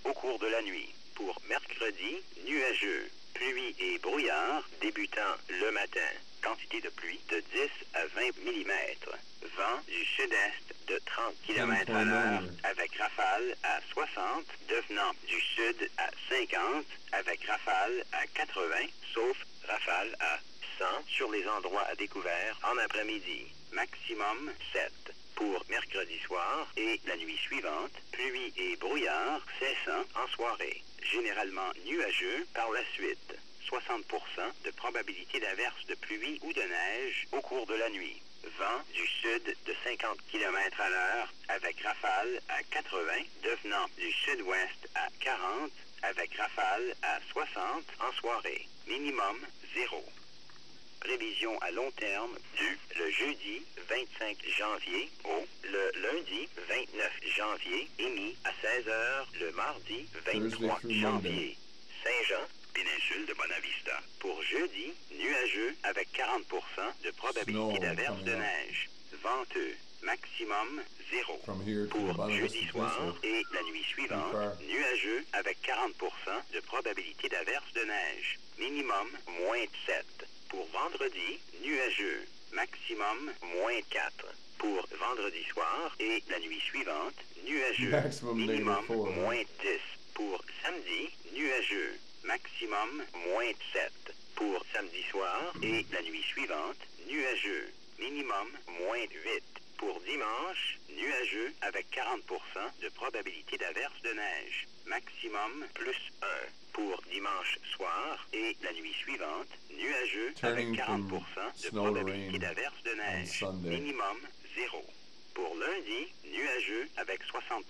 1 au cours de la nuit. Pour mercredi, nuageux. Pluie et brouillard débutant le matin. Quantité de pluie de 10 à 20 mm. Vent du sud-est de 30 km/h avec rafale à 60, devenant du sud à 50 avec rafale à 80, sauf rafale à 100 sur les endroits à découvert en après-midi. Maximum 7. Pour mercredi soir et la nuit suivante, pluie et brouillard cessant en soirée. Généralement nuageux par la suite. 60% de probabilité d'averse de pluie ou de neige au cours de la nuit. Vent du sud de 50 km/h avec rafale à 80, devenant du sud-ouest à 40 avec rafale à 60 en soirée. Minimum 0. Prévision à long terme du le jeudi 25 janvier au le lundi 29 janvier, émis à 16h le mardi 23 janvier. Saint-Jean, péninsule de Bonavista. Pour jeudi, nuageux avec 40% de probabilité d'averse de neige. Venteux, maximum 0. Pour jeudi soir et la nuit suivante, nuageux avec 40% de probabilité d'averse de neige. Minimum moins 7. Pour vendredi, nuageux. Maximum moins 4. Pour vendredi soir et la nuit suivante, nuageux. Minimum moins 10. Pour samedi, nuageux. Maximum moins 7. Pour samedi soir et la nuit suivante, nuageux. Minimum moins 8. Pour dimanche, nuageux avec 40% de probabilité d'averse de neige. Maximum plus 1. Pour dimanche soir et la nuit suivante, nuageux avec 40% de probabilité d'averse de neige. Minimum 0. Pour lundi, nuageux avec 60%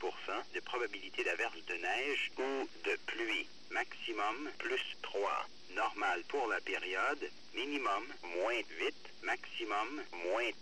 de probabilité d'averse de neige ou de pluie. Maximum plus 3. Normal pour la période. Minimum moins 8. maximum -1.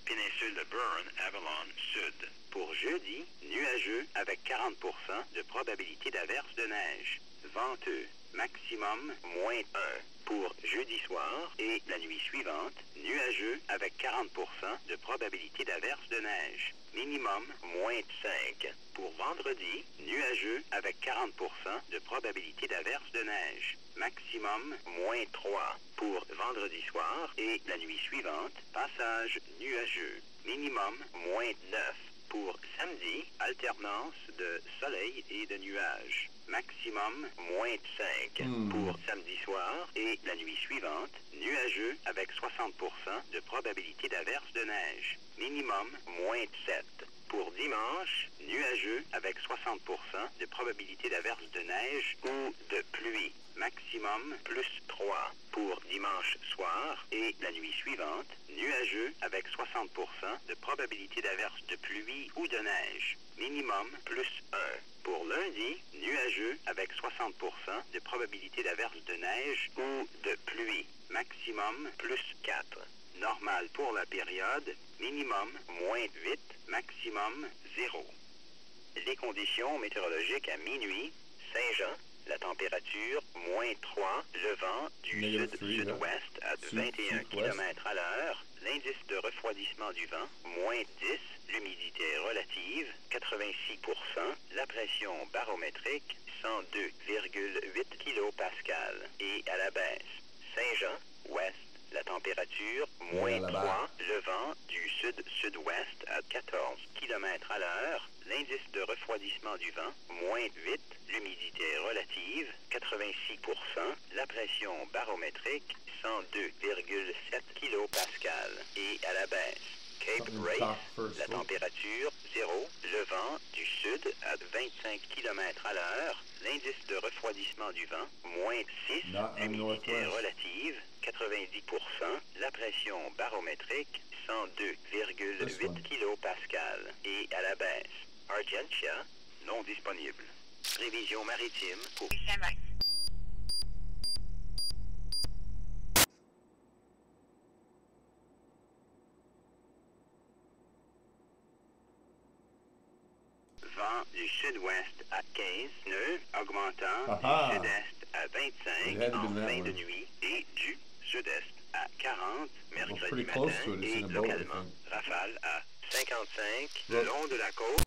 Péninsule de Burn, Avalon, sud. Pour jeudi, nuageux avec 40% de probabilité d'averse de neige. Venteux, maximum -1. Pour jeudi soir et la nuit suivante, nuageux avec 40% de probabilité d'averse de neige. Minimum -5. Pour vendredi, nuageux avec 40% de probabilité d'averse de neige. Maximum -3. Pour vendredi soir et la nuit suivante, passage nuageux. Minimum -9. Pour samedi, alternance de soleil et de nuages. Maximum -5. Pour samedi soir et la nuit suivante, nuageux avec 60% de probabilité d'averse de neige. Minimum -7. Pour dimanche, nuageux avec 60% de probabilité d'averse de neige ou de pluie. Maximum +3. Pour dimanche soir et la nuit suivante, nuageux avec 60% de probabilité d'averse de pluie ou de neige. Minimum +1. Pour lundi, nuageux avec 60% de probabilité d'averse de neige ou de pluie. Maximum +4. Normal pour la période, minimum -8, maximum 0. Les conditions météorologiques à minuit, Saint-Jean, la température -3, le vent du sud-sud-ouest à 21 km à l'heure, l'indice de refroidissement du vent, -10, l'humidité relative, 86%, la pression barométrique, 102,8 kPa et à la baisse. Saint-Jean, ouest, la température, -3, le vent du sud-sud-ouest à 14 km à l'heure, l'indice de refroidissement du vent, -8, l'humidité relative, 86%, la pression barométrique, 102,7 kPa et à la baisse. Cape Race, la température, 0, le vent du sud à 25 km à l'heure, l'indice de refroidissement du vent, -6, l'humidité relative, 90%, la pression barométrique, 102,8 kPa et à la baisse. Argentia, non disponible. Prévision maritime pour... Vent du sud-ouest à 15 nœuds, augmentant du sud-est à 25 en fin de nuit et du sud-est à 40 mercredi matin et localement rafale à 55 le long de la côte.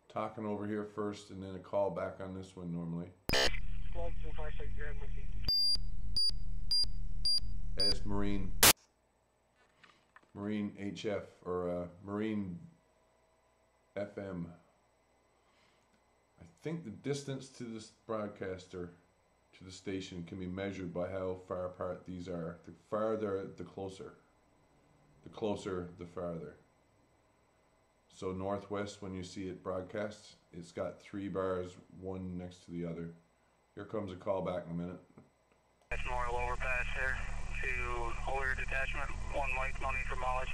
Talking over here first and then a call back on this one normally. As Marine HF or Marine FM. I think the distance to this broadcaster to the station can be measured by how far apart these are. The farther, the closer. The closer, the farther. So northwest, when you see it broadcast, it's got 3 bars, one next to the other. Here comes a call back in a minute.
That's Memorial overpass there to O'Leary detachment, 1 Mike, no need for mileage.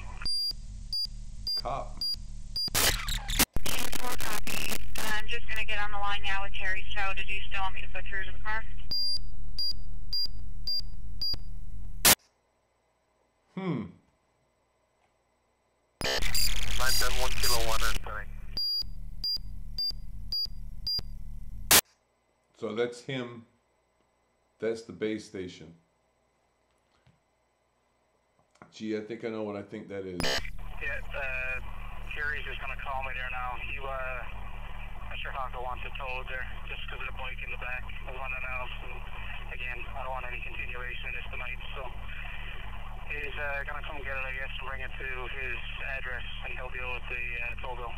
Cop.
4 copy. I'm just going to get on the line now with Terry Stowe. Did you still want me to put through to the car?
Mine's done 1 kilo 1 sorry.
So that's him. That's the base station. Gee, I think I know what I think that is.
Yeah, Terry's just gonna call me there now. Mr. Honka wants it towed there, just because of the bike in the back. I want to know. And again, I don't want any continuation of this tonight, so he's gonna come get it, I guess, and bring it to his address, and he'll deal with the toll bill.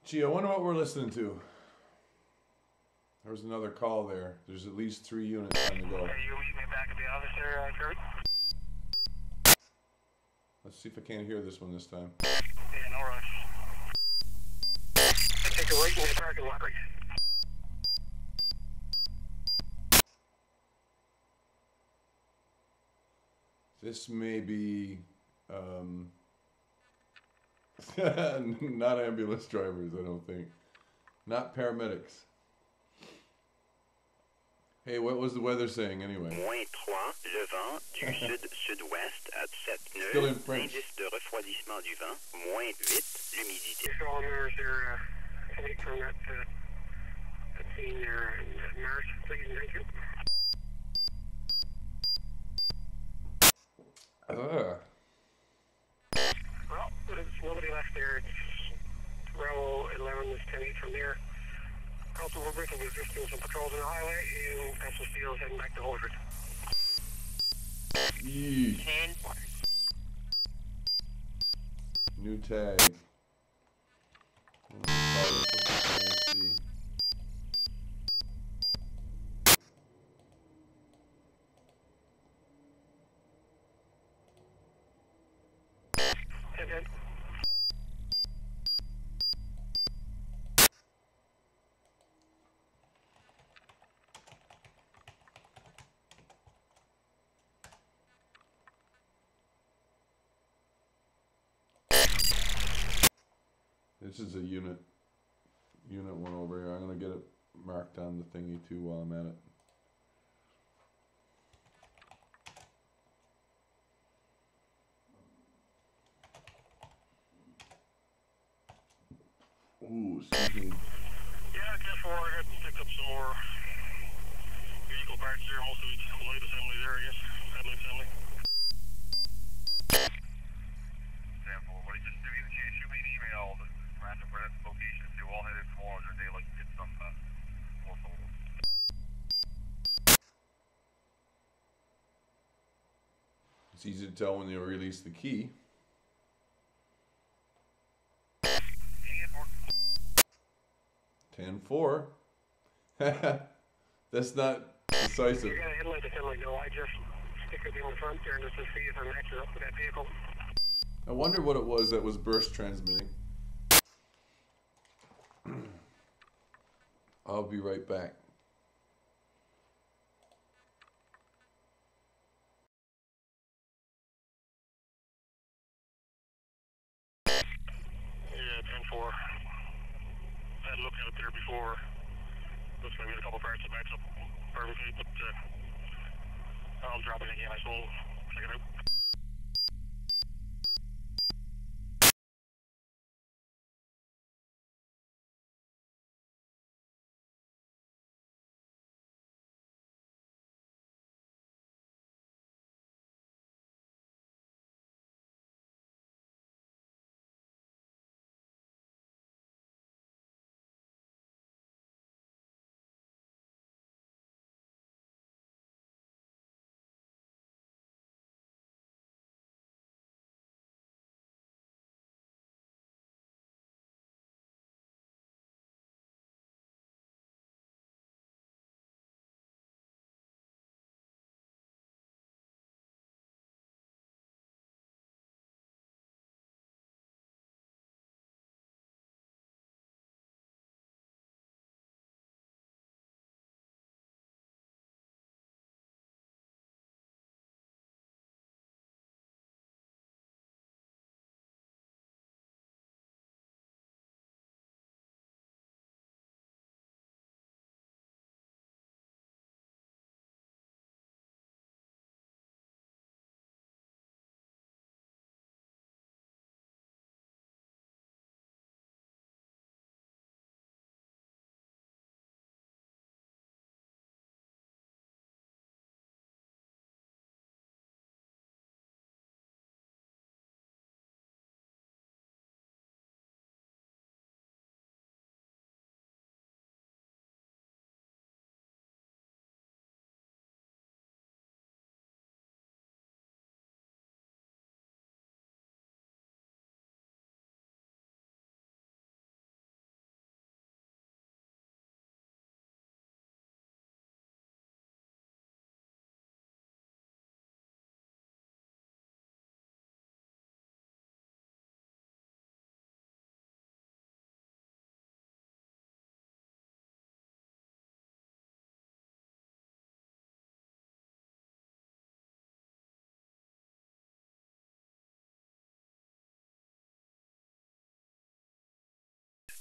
Gee, I wonder what we're listening to. There was another call there. There's at least 3 units on the go.
You meet me back at the office there, Kurt?
Let's see if I can't hear this one this time.
Yeah, no rush. Take a right in the parking lot.
This may be not ambulance drivers, I don't think. Not paramedics. Hey, what was the weather saying anyway?
-3, le vent du sud-sud-ouest à 7
Still in
nœuds,
French.
indice de refroidissement du vent, -8, l'humidité.
All mirrors there, coming from that scene there in Mars, please, thank you. Well, there's nobody left there. It's row 11 is 10-8 from there. Also, we're breaking was just doing some patrols on the highway, and Pencil Steel is heading back to Holford.
Yeesh.
10.
New tag. See. This is a unit one over here. I'm gonna get it marked on the thingy too while I'm at it. Ooh, excuse me.
Yeah, 10-4, I had to pick up some more vehicle parts there, most of it's light assembly there, I guess, headlight assembly.
10-4, what you just do, either shoot me an email, the random where that's location, if you all headed tomorrow, or day, like, get some more photos.
It's easy to tell when they release the key. 10-4. That's not decisive.
You got a headlight assembly, no, I just stick it in the front there just to see if I'm actually up to that vehicle.
I wonder what it was that was burst transmitting. I'll be right back.
Yeah, 10-4. I had looked at it there before. Looks like we had a couple parts that match up perfectly, but I'll drop it again, I suppose. Check it out.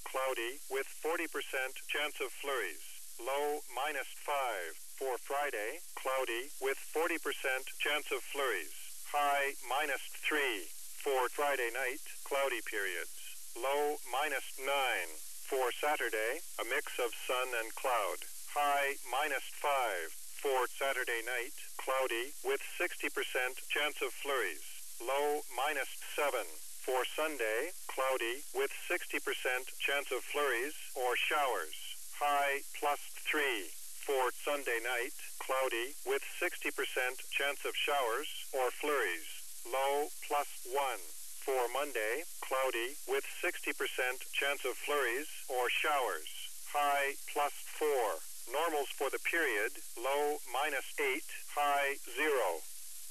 cloudy with 40% chance of flurries. Low -5. For Friday, cloudy with 40% chance of flurries. High -3. For Friday night, cloudy periods. Low -9. For Saturday, a mix of sun and cloud. High -5. For Saturday night, cloudy with 60% chance of flurries. Low -7. For Sunday, cloudy with 60% chance of flurries or showers. High +3. For Sunday night, cloudy with 60% chance of showers or flurries. Low +1. For Monday, cloudy with 60% chance of flurries or showers. High +4. Normals for the period, low -8, high 0.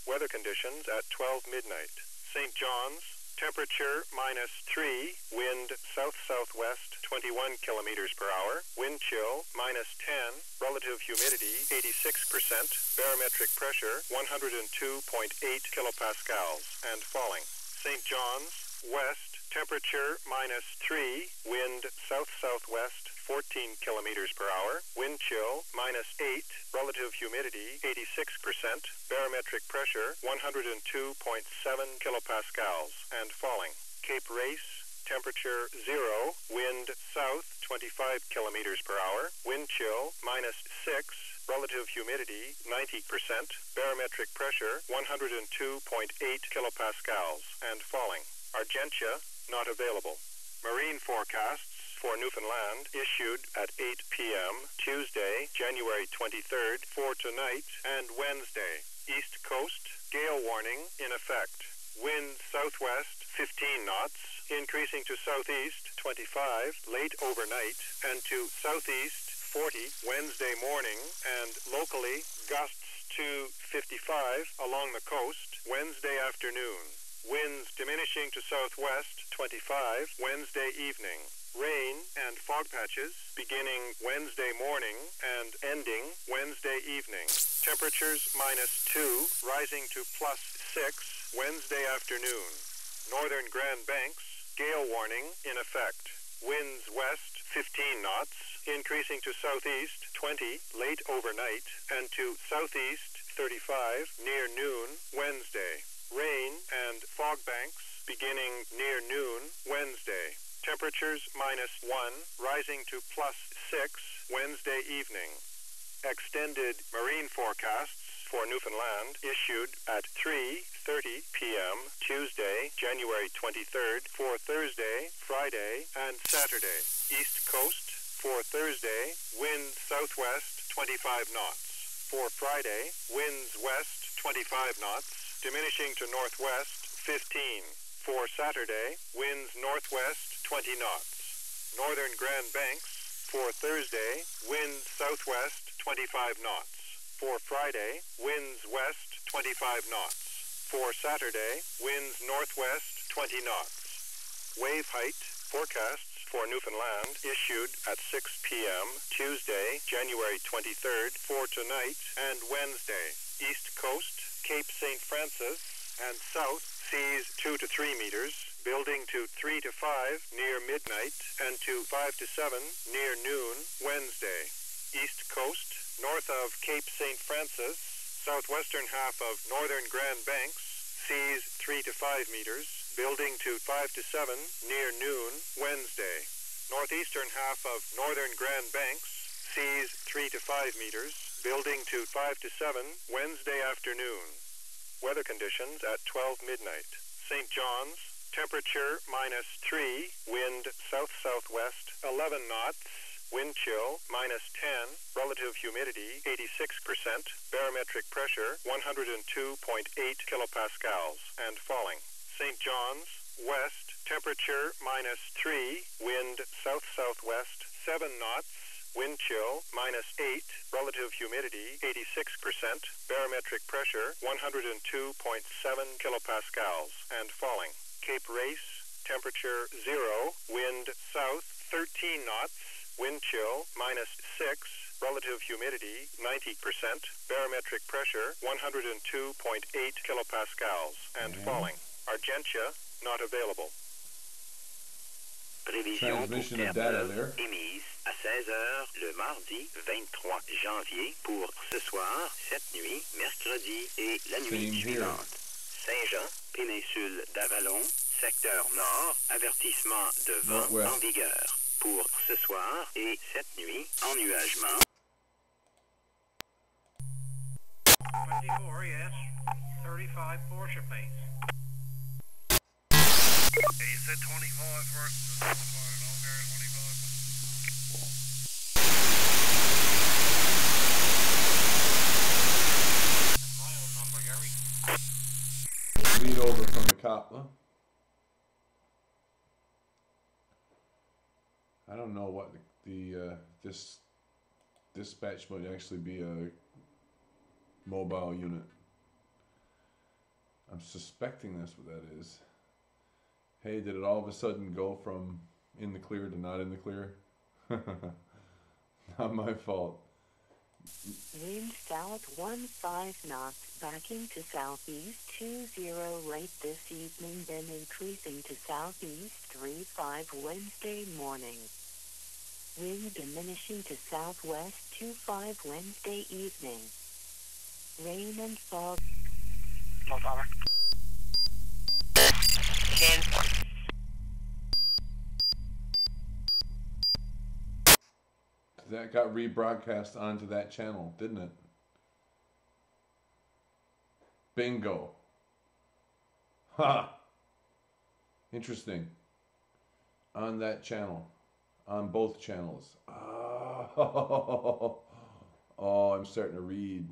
Weather conditions at 12 midnight. St. John's, temperature -3, wind south-southwest 21 kilometers per hour, wind chill -10, relative humidity 86%, barometric pressure 102.8 kilopascals and falling. St. John's, west, temperature -3, wind south-southwest 14 kilometers per hour, wind chill -8, relative humidity 86%, barometric pressure 102.7 kilopascals and falling. Cape Race, temperature 0, wind south 25 kilometers per hour, wind chill -6, relative humidity 90%, barometric pressure 102.8 kilopascals and falling. Argentia, not available. Marine forecasts for Newfoundland issued at 8 p.m. Tuesday, January 23rd for tonight and Wednesday. East Coast, gale warning in effect. Wind southwest 15 knots, increasing to southeast 25 late overnight and to southeast 40 Wednesday morning, and locally gusts to 55 along the coast Wednesday afternoon. Winds diminishing to southwest 25 Wednesday evening. Rain and fog patches beginning Wednesday morning and ending Wednesday evening. Temperatures -2, rising to +6 Wednesday afternoon. Northern Grand Banks, gale warning in effect. Winds west 15 knots, increasing to southeast 20 late overnight and to southeast 35 near noon Wednesday. Rain and fog banks beginning near noon Wednesday. Temperatures -1, rising to +6 Wednesday evening. Extended marine forecasts for Newfoundland issued at 3:30 p.m. Tuesday, January 23rd for Thursday, Friday, and Saturday. East Coast for Thursday, wind southwest 25 knots. For Friday, winds west 25 knots, diminishing to northwest 15. For Saturday, winds northwest 20 knots. Northern Grand Banks for Thursday, winds southwest 25 knots. For Friday, winds west 25 knots. For Saturday, winds northwest 20 knots. Wave height forecasts for Newfoundland issued at 6 p.m. Tuesday, January 23rd for tonight and Wednesday. East Coast, Cape St. Francis, and south seas 2 to 3 meters, building to 3 to 5 near midnight and to 5 to 7 near noon Wednesday. East Coast, north of Cape St. Francis, southwestern half of northern Grand Banks, seas 3 to 5 meters, building to 5 to 7 near noon Wednesday. Northeastern half of northern Grand Banks, seas 3 to 5 meters, building to 5 to 7 Wednesday afternoon. Weather conditions at 12 midnight. St. John's, temperature -3, wind south-southwest 11 knots, wind chill -10, relative humidity 86%, barometric pressure 102.8 kilopascals and falling. St. John's, west, temperature -3, wind south-southwest 7 knots, wind chill -8, relative humidity 86%, barometric pressure 102.7 kilopascals and falling. Cape Race, temperature 0, wind south 13 knots, wind chill -6, relative humidity 90%, barometric pressure 102.8 kilopascals and falling. Argentia not available.
Prévision pour
transmission of
Terre-Neuve
data there.
émise à 16h le mardi 23 janvier pour ce soir, cette nuit, mercredi et la nuit
Same
suivante.
here.
Saint-Jean, péninsule d'Avalon, secteur nord, avertissement de vent
Northwest.
en vigueur. Pour ce soir et cette nuit, ennuagement.
24, yes. 35 Porsche pace. Hey, you said 25 first. 25, no, Gary, 25. My own number, Gary.
Lead over from the cop, huh? I don't know what this dispatch might actually be a mobile unit. I'm suspecting that's what that is. Hey, did it all of a sudden go from in the clear to not in the clear? Not my fault.
Wind south 15 knots, backing to southeast 20 late this evening, then increasing to southeast 35 Wednesday morning. Wind diminishing to southwest 25 Wednesday evening. Rain and fog.
No power.
That got rebroadcast onto that channel, didn't it? Bingo. Ha! Interesting. On that channel. On both channels. Oh, oh, I'm starting to read.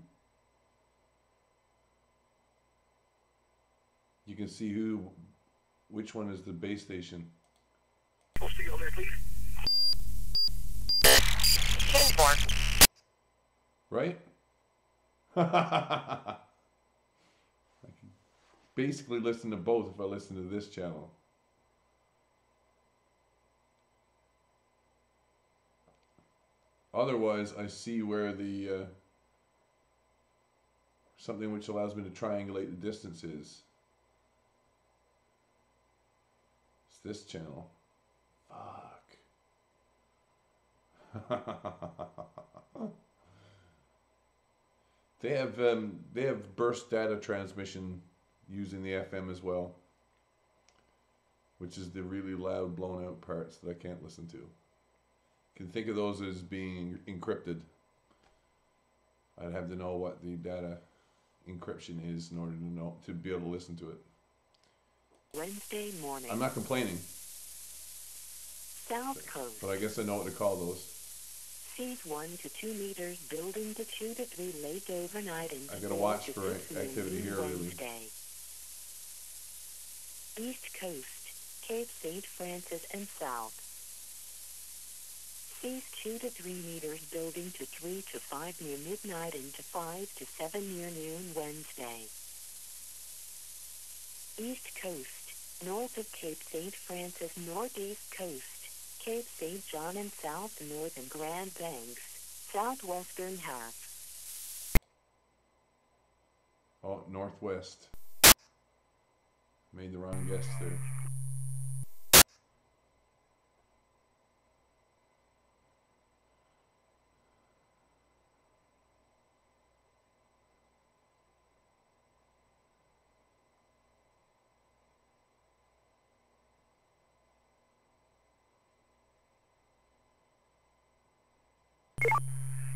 You can see which one is the base station.
Supposed to go there, please.
Right? I can basically listen to both if I listen to this channel. Otherwise, I see where the something which allows me to triangulate the distance is. It's this channel. Fuck. They have burst data transmission using the FM as well, which is the really loud blown out parts that I can't listen to. You can think of those as being encrypted. I'd have to know what the data encryption is in order to be able to listen to it.
Wednesday morning.
I'm not complaining.
South coast.
But I guess I know what to call those.
Seas 1 to 2 meters, building to 2 to 3 late overnight. And
I gotta watch for activity here, really.
East coast, Cape St. Francis and south. Seas 2 to 3 meters, building to 3 to 5 near midnight and to 5 to 7 near noon Wednesday. East coast, north of Cape St. Francis, northeast coast, Cape St. John and south north and Grand Banks, southwestern half.
Oh, northwest. Made the wrong guess there.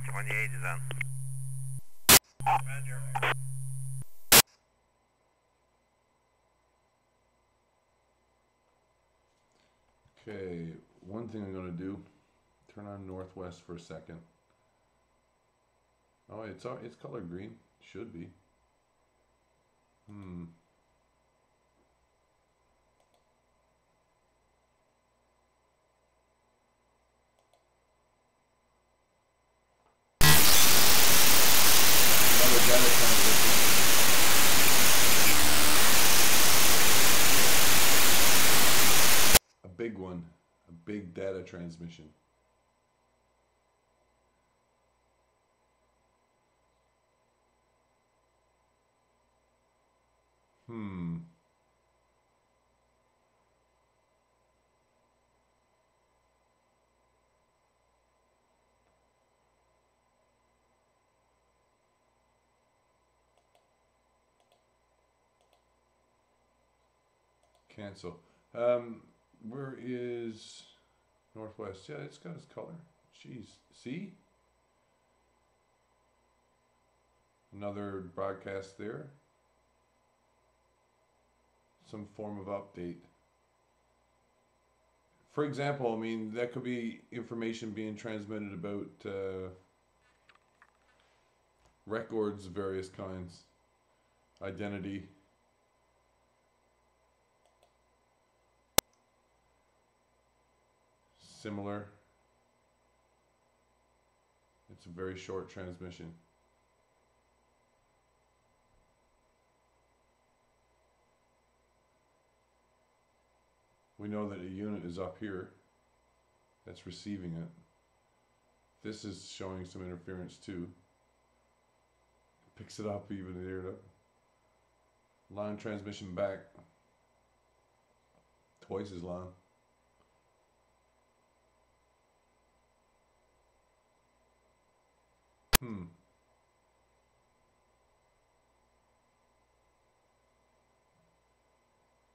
Come on, the age is on. Roger.
Okay, one thing I'm going to do, turn on northwest for a second. Oh, it's color green. Should be. Another data transmission. A big one. A big data transmission. Cancel. Where is Northwest? Yeah, it's got its color. Jeez. See? Another broadcast there. Some form of update. For example, I mean, that could be information being transmitted about records of various kinds. Identity. Similar. It's a very short transmission. We know that a unit is up here that's receiving it. This is showing some interference too. Picks it up even there. Line transmission back. Twice as long.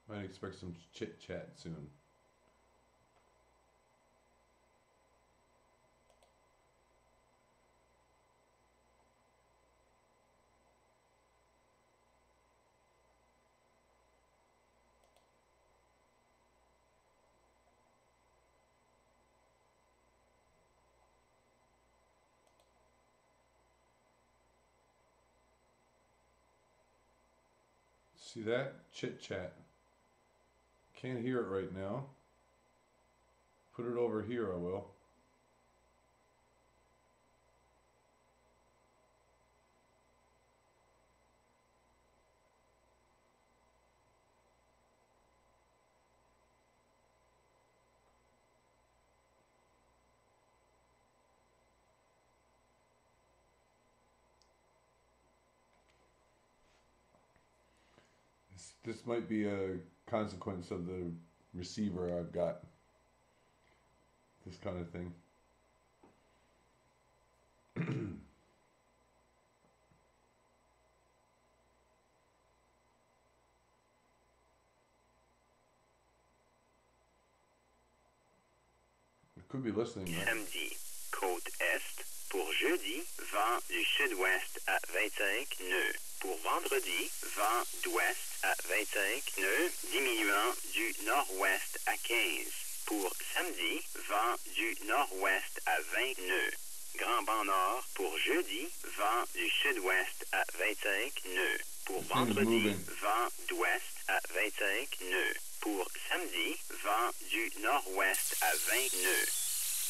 Might expect some chit chat soon. See that? Chit chat. Can't hear it right now. Put it over here, I will. This might be a consequence of the receiver I've got. This kind of thing. It could be listening, right?
Samedi, côte est. Pour jeudi, vent du sud-ouest à 25 nœuds. Pour vendredi, vent d'ouest à 25 nœuds, diminuant du nord-ouest à 15. Pour samedi, vent du nord-ouest à 20 nœuds. Grand vent nord. Pour jeudi, vent du sud-ouest à 25 nœuds. Pour vendredi, vent d'ouest à 25 nœuds. Pour samedi, vent du nord-ouest à 20 nœuds.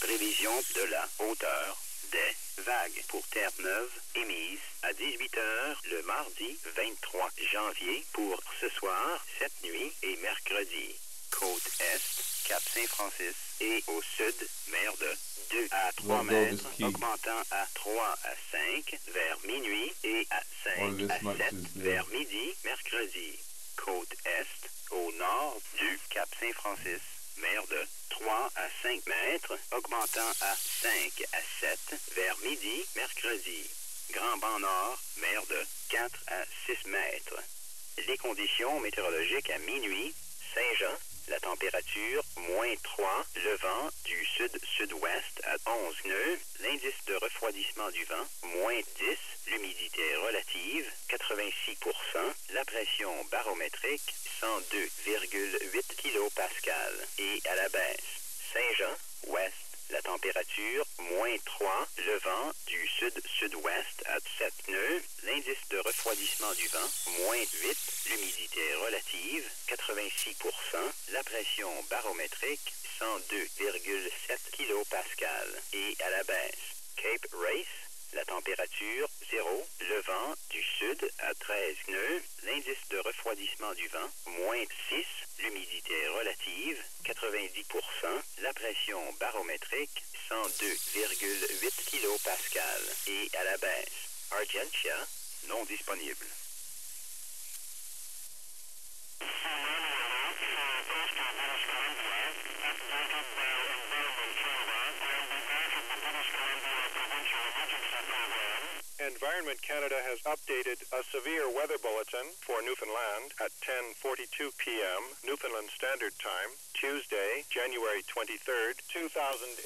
Prévision de la hauteur des vagues pour Terre-Neuve émise à 18h le mardi 23 janvier pour ce soir, cette nuit et mercredi. Côte Est, Cap Saint-Francis et au sud, mer de 2 à 3 mètres, augmentant à 3 à 5 vers minuit et à 5 à 7 vers midi, mercredi. Côte Est, au nord du Cap Saint-Francis, mer de 3 à 5 mètres, augmentant à 5 à 7 vers midi, mercredi. Grand vent nord, mer de 4 à 6 mètres. Les conditions météorologiques à minuit, Saint-Jean, la température, -3, le vent du sud-sud-ouest à 11 nœuds, l'indice de refroidissement du vent, -10, l'humidité relative, 86%, la pression barométrique, 102,8 kPa et à la baisse. Saint-Jean, ouest, la température, -3, le vent du sud-sud-ouest à 7 nœuds, l'indice de refroidissement du vent, -8, l'humidité relative, 86%, la pression barométrique, 102,7 kPa et à la baisse. Cape Race, la température, 0, le vent du sud à 13 nœuds, l'indice de refroidissement du vent, -6, l'humidité relative, 90%, la pression barométrique, 102,8 kPa et à la baisse. Argentia, non disponible.
Environment Canada has updated a severe weather bulletin for Newfoundland at 10:42 p.m. Newfoundland Standard Time, Tuesday, January 23rd, 2018.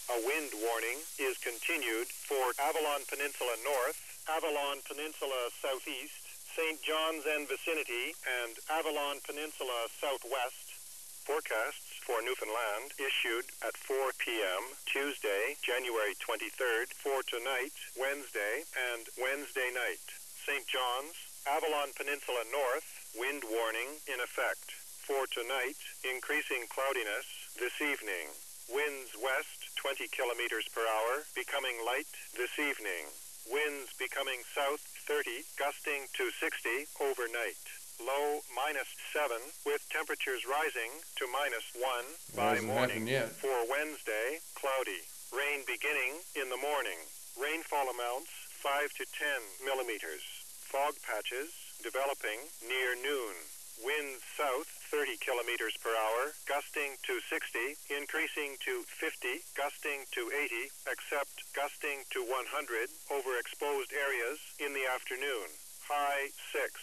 A wind warning is continued for Avalon Peninsula North, Avalon Peninsula Southeast, St. John's and vicinity, and Avalon Peninsula Southwest. Forecasts for Newfoundland issued at 4 p.m. Tuesday, January 23rd for tonight, Wednesday, and Wednesday night. St. John's, Avalon Peninsula North, wind warning in effect. For tonight, increasing cloudiness this evening. Winds west 20 kilometers per hour, becoming light this evening. Winds becoming south 30, gusting to 60 overnight. Low -7, with temperatures rising to -1 by morning. For Wednesday, cloudy. Rain beginning in the morning. Rainfall amounts 5 to 10 millimeters. Fog patches developing near noon. Winds south 30 kilometers per hour, gusting to 60, increasing to 50, gusting to 80, except gusting to 100 over exposed areas in the afternoon. High 6.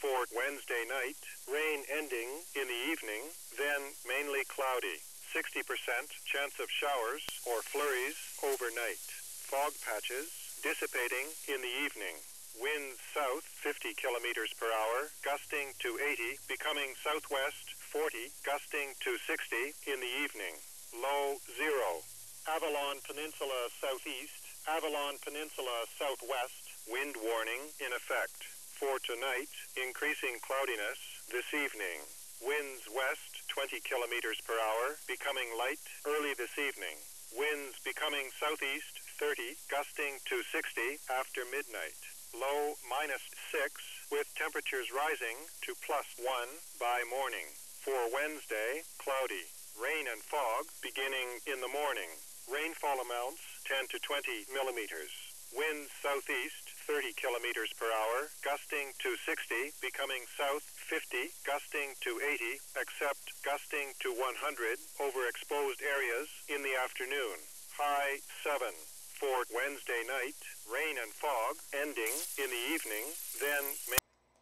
For Wednesday night, rain ending in the evening, then mainly cloudy. 60% chance of showers or flurries overnight. Fog patches dissipating in the evening. Winds south 50 kilometers per hour, gusting to 80, becoming southwest 40, gusting to 60 in the evening. Low 0. Avalon Peninsula southeast, Avalon Peninsula southwest, wind warning in effect. For tonight, increasing cloudiness this evening. Winds west 20 kilometers per hour, becoming light early this evening. Winds becoming southeast 30, gusting to 60 after midnight. Low -6, with temperatures rising to +1 by morning. For Wednesday, cloudy. Rain and fog beginning in the morning. Rainfall amounts 10 to 20 millimeters. Winds southeast 30 kilometers per hour, gusting to 60, becoming south 50, gusting to 80, except gusting to 100 over exposed areas in the afternoon. High 7. For Wednesday night, rain and fog ending in the evening, then...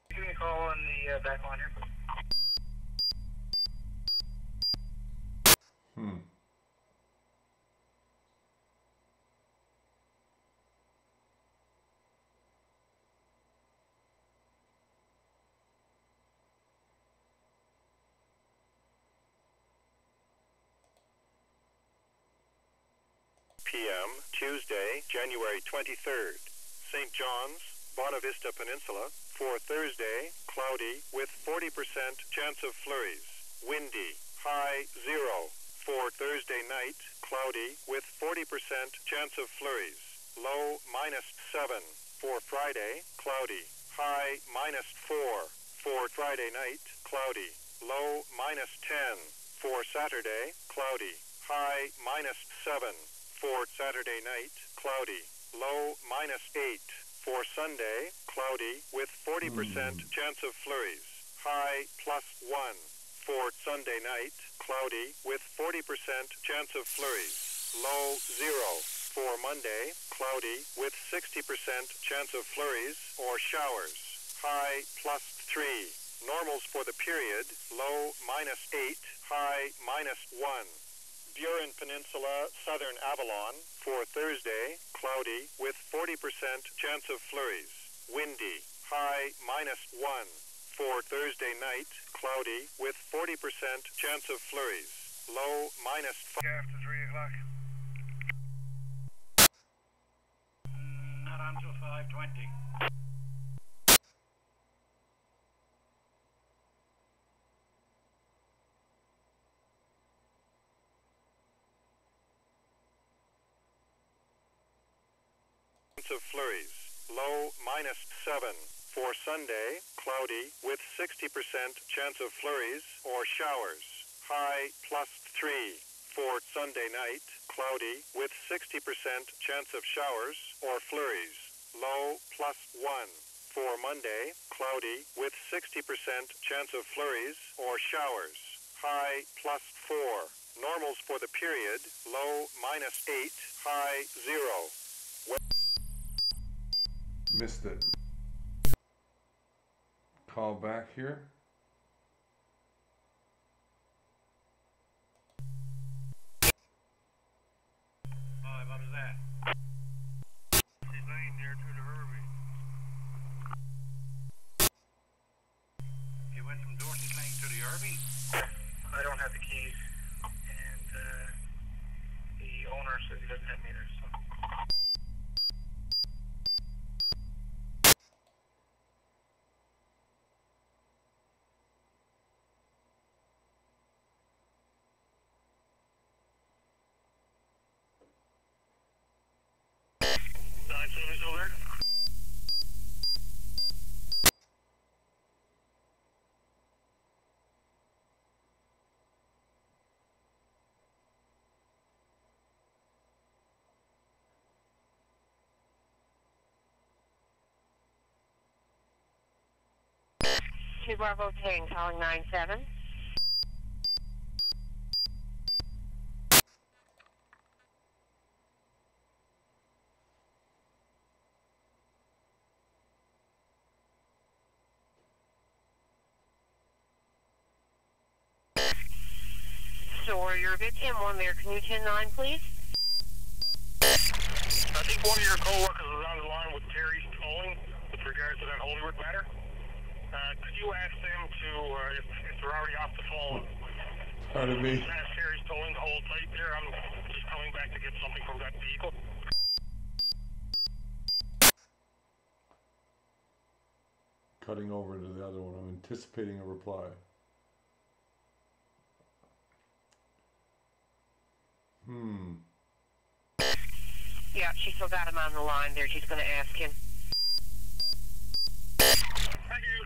Give me a call on the back line here.
p.m. Tuesday, January 23rd. St. John's, Bonavista Peninsula. For Thursday, cloudy with 40% chance of flurries. Windy. High 0. For Thursday night, cloudy with 40% chance of flurries. Low -7. For Friday, cloudy. High -4. For Friday night, cloudy. Low -10. For Saturday, cloudy. High -7. For Saturday night, cloudy. Low -8. For Sunday, cloudy with 40% chance of flurries. High +1. For Sunday night, cloudy with 40% chance of flurries. Low 0. For Monday, cloudy with 60% chance of flurries or showers. High +3. Normals for the period, low -8, high -1. Burin Peninsula, southern Avalon. For Thursday, cloudy with 40% chance of flurries. Windy, high -1. For Thursday night, cloudy with 40% chance of flurries. Low -5.
After 3 o'clock. Not until 5:20.
Of flurries. Low -7. For Sunday, cloudy with 60% chance of flurries or showers. High +3. For Sunday night, cloudy with 60% chance of showers or flurries. Low +1. For Monday, cloudy with 60% chance of flurries or showers. High +4. Normals for the period, low -8, high 0.
missed it. Call back here.
What was that? She's laying near to the Herbie. You went from Dorset Lane to the Herbie? I don't have the keys, and the owner says he doesn't have meters. So. Still there?
Two Bravo 10, calling 97. So you're a bit M1 there. Can you 10-9, please?
I think one of your co-workers was on the line with Terry's tolling with regards to that Holywood matter. Could you ask them to, if they're already off the phone,
Pardon me.
ask Terry's tolling to hold tight there? I'm just coming back to get something from that vehicle.
Cutting over to the other one. I'm anticipating a reply.
Yeah, she still got him on the line there. She's going to ask him.
Thank you.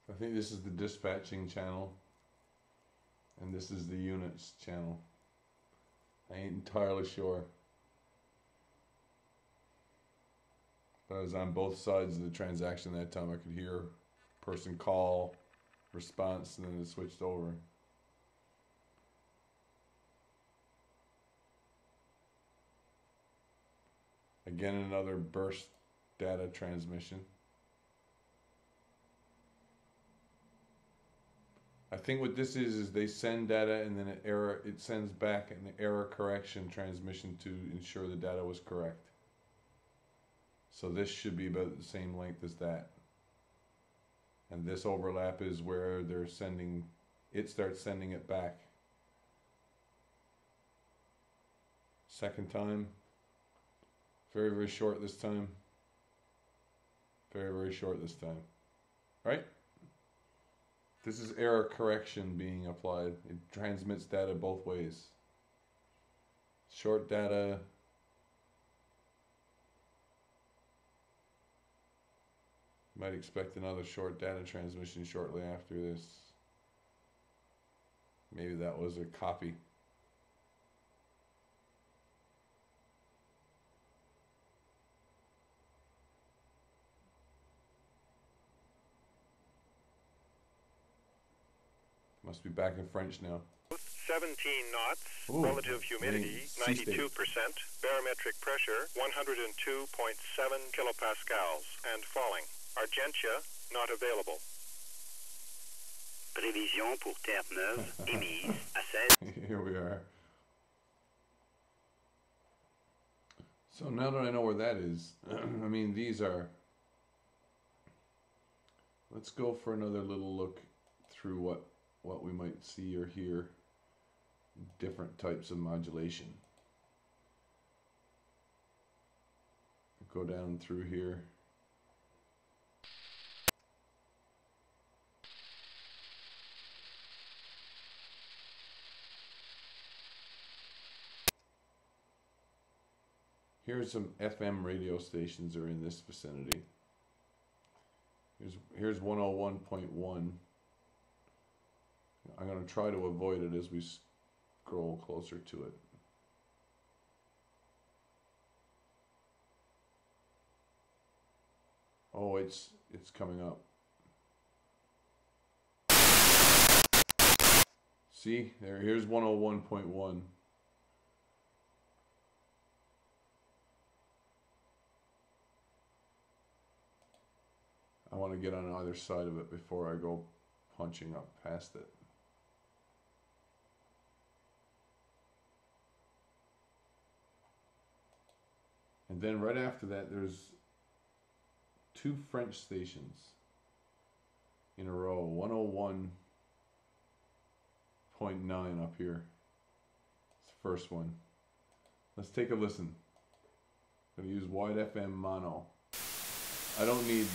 I think this is the dispatching channel, and this is the units channel. I ain't entirely sure. But I was on both sides of the transaction that time. I could hear person call, response, and then it switched over. Again, another burst data transmission. I think what this is they send data and then it sends back an error correction transmission to ensure the data was correct. So this should be about the same length as that. And this overlap is where it starts sending it back. Second time. Very, very short this time. Very, very short this time. Right? This is error correction being applied. It transmits data both ways. Short data. Might expect another short data transmission shortly after this. Maybe that was a copy. Must be back in French now.
17 knots,
Ooh,
relative humidity 92%, barometric pressure 102.7 kilopascals, and falling. Argentia not available.
Prévision pour Terre-Neuve émise à 16.
Here we are. So now that I know where that is, I mean, these are... Let's go for another little look through what we might see or hear. Different types of modulation. Go down through here. Here's some FM radio stations are in this vicinity. Here's 101.1. I'm going to try to avoid it as we scroll closer to it. Oh, it's coming up. See, here's 101.1. I want to get on either side of it before I go punching up past it. And then right after that, there's 2 French stations in a row. 101.9 up here. It's the first one. Let's take a listen. I'm going to use wide FM mono. I don't need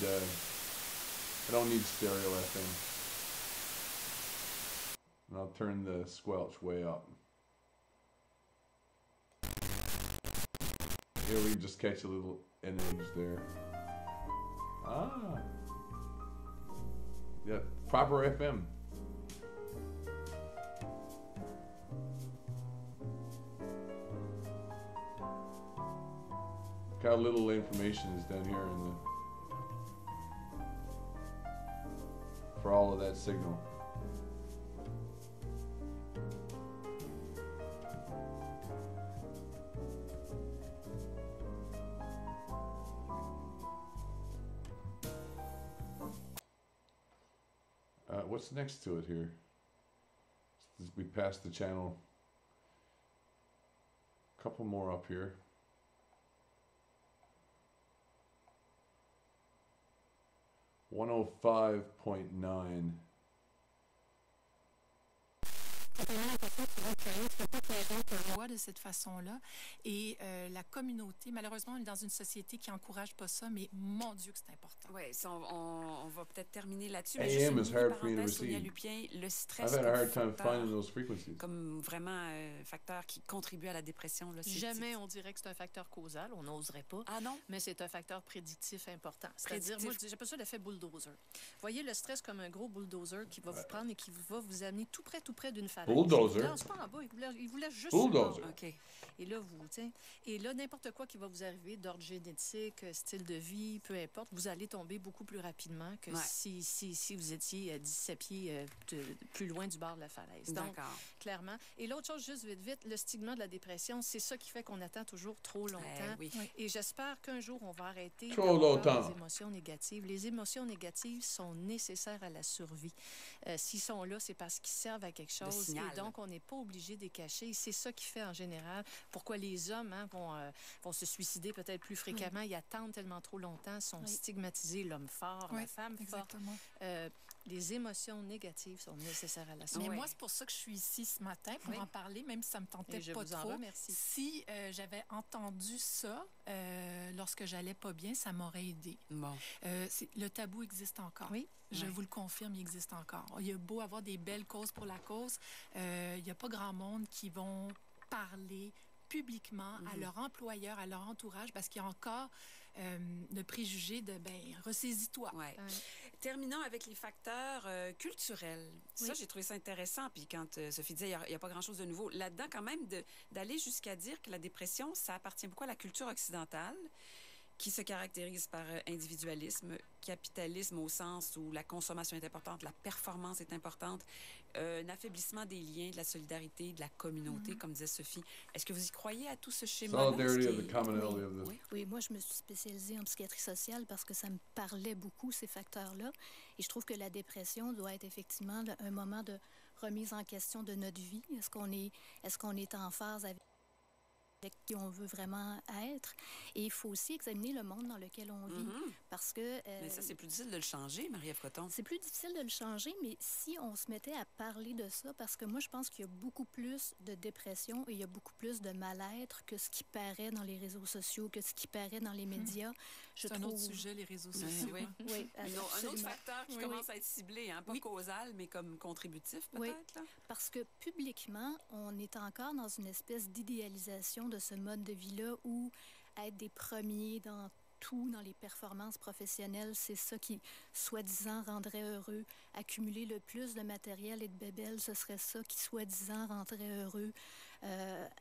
stereo FM. And I'll turn the squelch way up. Here we just catch a little edge there. Ah. Yeah, proper FM. Look how little information is down here in the for all of that signal. What's next to it here? We passed the channel. A couple more up here. .9.
De cette façon-là. Et la communauté, malheureusement, on est dans une société qui n'encourage pas ça, mais mon Dieu que c'est important.
Oui, on va peut-être terminer là-dessus.
AM is hard for me to receive.
Lupien, le stress
I've had a hard time finding those frequencies.
Comme vraiment facteur qui contribue à la dépression. Là,
jamais on dirait que c'est un facteur causal, on n'oserait pas.
Ah non? Mais
c'est un facteur prédictif important. C'est-à-dire, moi, j'appelle ça l'effet bulldozer. Voyez le stress comme un gros bulldozer qui va vous prendre et qui va vous amener tout près d'une falaise.
Bulldozer?
Il ne lance pas en bas, il vous laisse juste
bulldozer.
OK. Et là, n'importe quoi qui va vous arriver, d'ordre génétique, style de vie, peu importe, vous allez tomber beaucoup plus rapidement que si vous étiez à 17 pieds plus loin du bord de la falaise. Donc, clairement. Et l'autre chose, juste vite, le stigma de la dépression, c'est ça qui fait qu'on attend toujours trop longtemps.
Oui.
Et j'espère qu'un jour, on va arrêter
trop longtemps.
Les émotions négatives. Les émotions négatives sont nécessaires à la survie. S'ils sont là, c'est parce qu'ils servent à quelque chose. Et donc, on n'est pas obligé de les cacher. C'est ça qui fait, en général, pourquoi les hommes vont se suicider peut-être plus fréquemment. Ils attendent tellement trop longtemps, sont stigmatisés, l'homme fort, la femme forte. Les émotions négatives sont nécessaires à la survie. Mais moi, c'est pour ça que je suis ici ce matin, pour en parler, même si ça me tentait pas trop. Si j'avais entendu ça lorsque j'allais pas bien, ça m'aurait aidé.
Bon.
Le tabou existe encore.
Oui.
Je vous le confirme, il existe encore. Il y a beau avoir des belles causes pour la cause, il n'y a pas grand monde qui vont parler publiquement à leur employeur, à leur entourage, parce qu'il y a encore le préjugé de ressaisis-toi.
Ouais. Terminons avec les facteurs culturels. Ça, j'ai trouvé ça intéressant. Puis quand Sophie disait il n'y a pas grand-chose de nouveau, là-dedans, quand même, d'aller jusqu'à dire que la dépression, ça appartient beaucoup à la culture occidentale, qui se caractérise par individualisme, capitalisme au sens où la consommation est importante, la performance est importante, un affaiblissement des liens, de la solidarité, de la communauté, comme disait Sophie. Est-ce que vous y croyez à tout ce schéma-là?
Oui, moi, je me suis spécialisée en psychiatrie sociale parce que ça me parlait beaucoup, ces facteurs-là. Et je trouve que la dépression doit être effectivement un moment de remise en question de notre vie. Est-ce qu'on est en phase avec qui on veut vraiment être. Et il faut aussi examiner le monde dans lequel on vit. Parce que...
mais ça, c'est plus difficile de le changer, Marie-Ève Coton.
C'est plus difficile de le changer, mais si on se mettait à parler de ça, parce que moi, je pense qu'il y a beaucoup plus de dépression et il y a beaucoup plus de mal-être que ce qui paraît dans les réseaux sociaux, que ce qui paraît dans les médias.
C'est un autre sujet, les réseaux sociaux.
Oui,
un autre facteur qui commence à être ciblé, hein, pas causal, mais comme contributif, peut-être.
Oui, parce que publiquement, on est encore dans une espèce d'idéalisation de ce mode de vie-là où être des premiers dans tout, dans les performances professionnelles, c'est ça qui, soi-disant, rendrait heureux. Accumuler le plus de matériel et de bébelles, ce serait ça qui, soi-disant, rendrait heureux.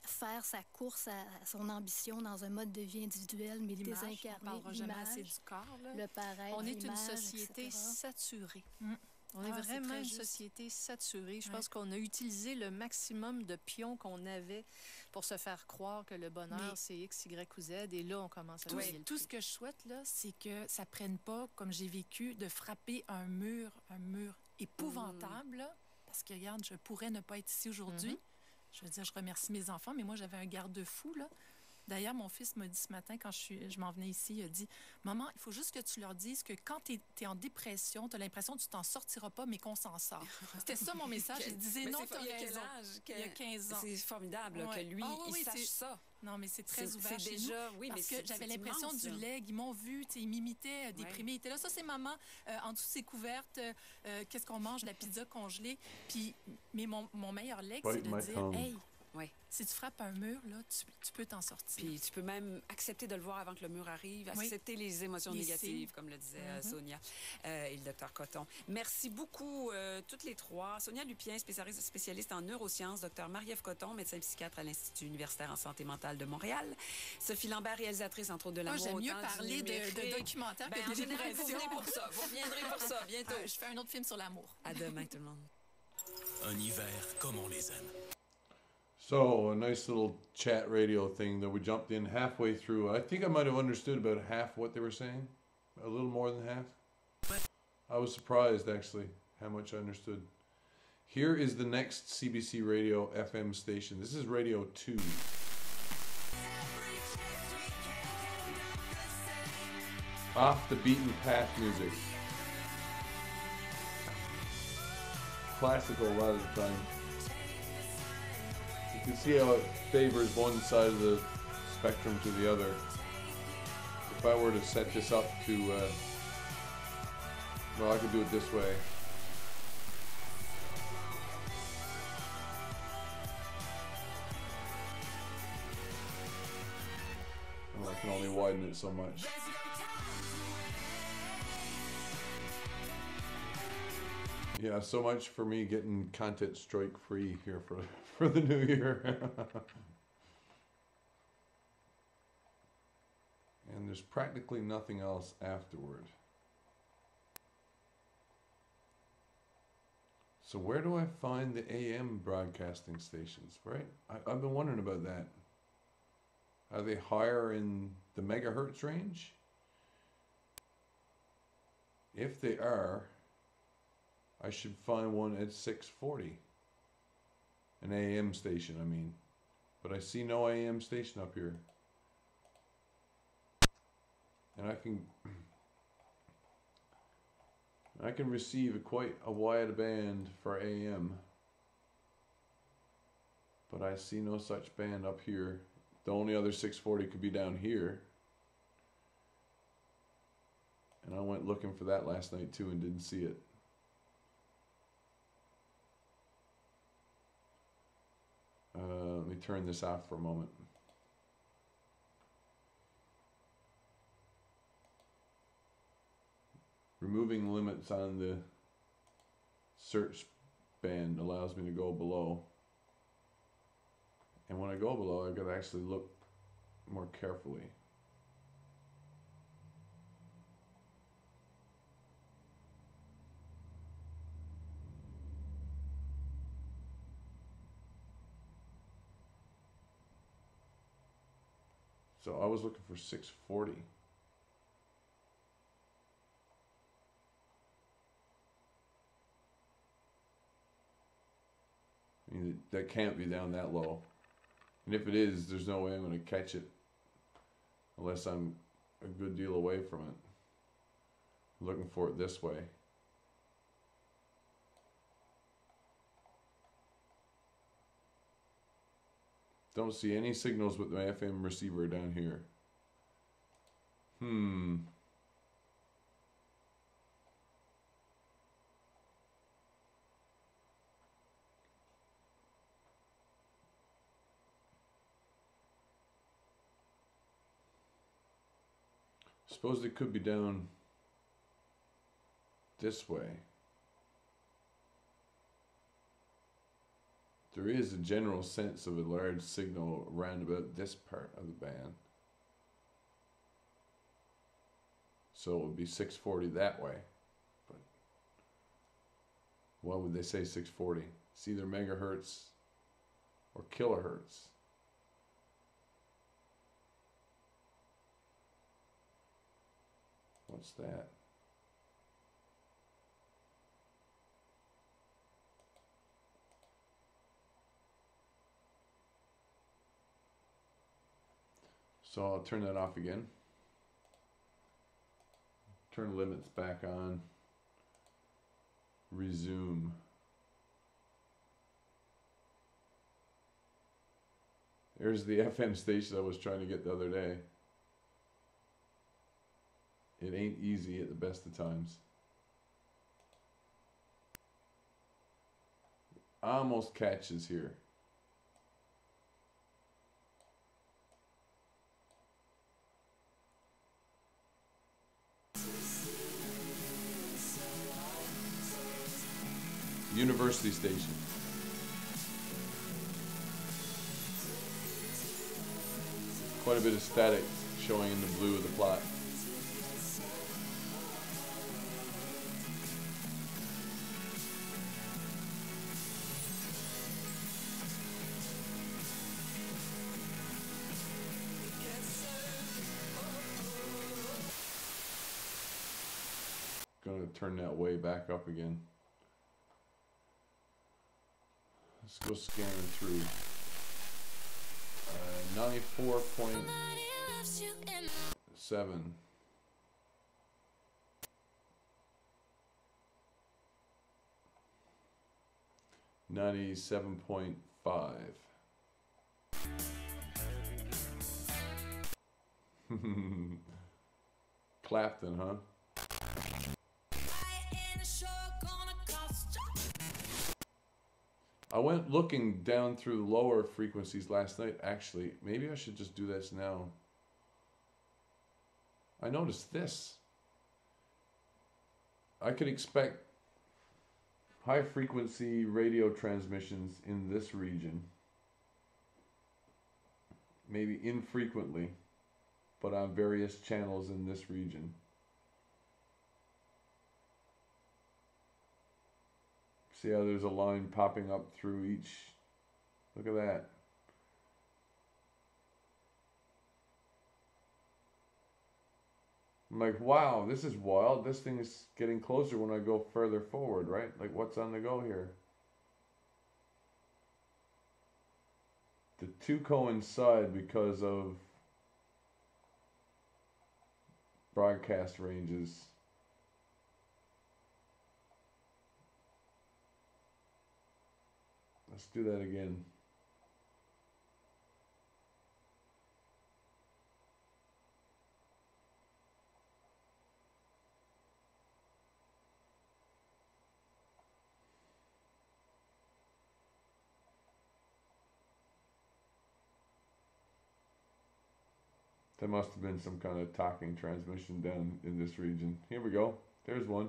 Faire sa course à son ambition dans un mode de vie individuel, mais désincarné.
On ne parlera jamais assez du corps. Là.
Le paraître,
on est une société
etc.
saturée. On est vraiment une société saturée. Je pense qu'on a utilisé le maximum de pions qu'on avait pour se faire croire que le bonheur, c'est X, Y ou Z. Et là, on commence à payer le
tout ce que je souhaite, là, c'est que ça prenne pas, comme j'ai vécu, de frapper un mur épouvantable. Là, parce que, regarde, je pourrais ne pas être ici aujourd'hui. Je veux dire, je remercie mes enfants, mais moi, j'avais un garde-fou, là. D'ailleurs, mon fils m'a dit ce matin, quand je m'en venais ici, il a dit « Maman, il faut juste que tu leur dises que quand tu es en dépression, tu as l'impression que tu t'en sortiras pas, mais qu'on s'en sort. » C'était ça mon message. Il disait « Non, tu as raison. » Il y a 15 ans. C'est formidable que lui, il sache ça.
Non, mais c'est très ouvert chez
déjà,
nous.
Oui,
parce que j'avais l'impression du leg. Ils m'ont vu, ils m'imitaient, déprimés. Ils étaient là, ça c'est maman, en dessous de ses couvertes, qu'est-ce qu'on mange, la pizza congelée. Puis, mais mon meilleur leg, c'est de dire « Hey, si tu frappes un mur, là, tu peux t'en sortir. »
Puis tu peux même accepter de le voir avant que le mur arrive, accepter les émotions négatives, comme le disait Sonia et le docteur Coton. Merci beaucoup, toutes les trois. Sonia Lupien, spécialiste en neurosciences, docteur Marie-Ève Coton, médecin psychiatre à l'Institut universitaire en santé mentale de Montréal, Sophie Lambert, réalisatrice, entre autres, de l'amour.
J'aime mieux parler de documentaires que de dépression.
Vous venez pour ça. Vous reviendrez pour ça, bientôt.
Je fais un autre film sur l'amour.
À demain, tout le monde.
Un hiver comme on les aime.
So, a nice little chat radio thing that we jumped in halfway through. I think I might have understood about half what they were saying. A little more than half. I was surprised, actually, how much I understood. Here is the next CBC Radio FM station. This is Radio 2. Off the beaten path music. Classical a lot of the time. You can see how it favors one side of the spectrum to the other. If I were to set this up to, well, I could do it this way. Well, I can only widen it so much. Yeah, so much for me getting content strike free here for the new year. And there's practically nothing else afterward. So where do I find the AM broadcasting stations, right? I've been wondering about that. Are they higher in the megahertz range? If they are, I should find one at 640. An AM station, I mean. But I see no AM station up here. And I can receive quite a wide band for AM. But I see no such band up here. The only other 640 could be down here. And I went looking for that last night too and didn't see it. Let me turn this off for a moment. Removing limits on the search band allows me to go below. And when I go below, I gotta actually look more carefully. So I was looking for 640. I mean, that can't be down that low. And if it is, there's no way I'm going to catch it unless I'm a good deal away from it. I'm looking for it this way. Don't see any signals with my FM receiver down here. Suppose it could be down this way. There is a general sense of a large signal around about this part of the band. So it would be 640 that way. But Why would they say 640? It's either megahertz or kilohertz. What's that? So I'll turn that off again. Turn limits back on. Resume. There's the FM station I was trying to get the other day. It ain't easy at the best of times. Almost catches here. University station. Quite a bit of static showing in the blue of the plot. Gonna turn that way back up again. Let's go scanning through. 94.7. $97.5. Clapton, huh? I went looking down through lower frequencies last night. Actually, maybe I should just do this now. I noticed this. I could expect high frequency radio transmissions in this region. Maybe infrequently, but on various channels in this region. See how there's a line popping up through each. Look at that. I'm like, wow, this is wild. This thing is getting closer when I go further forward, right? Like, what's on the go here? The two coincide because of broadcast ranges. Let's do that again. There must have been some kind of talking transmission down in this region. Here we go. There's one.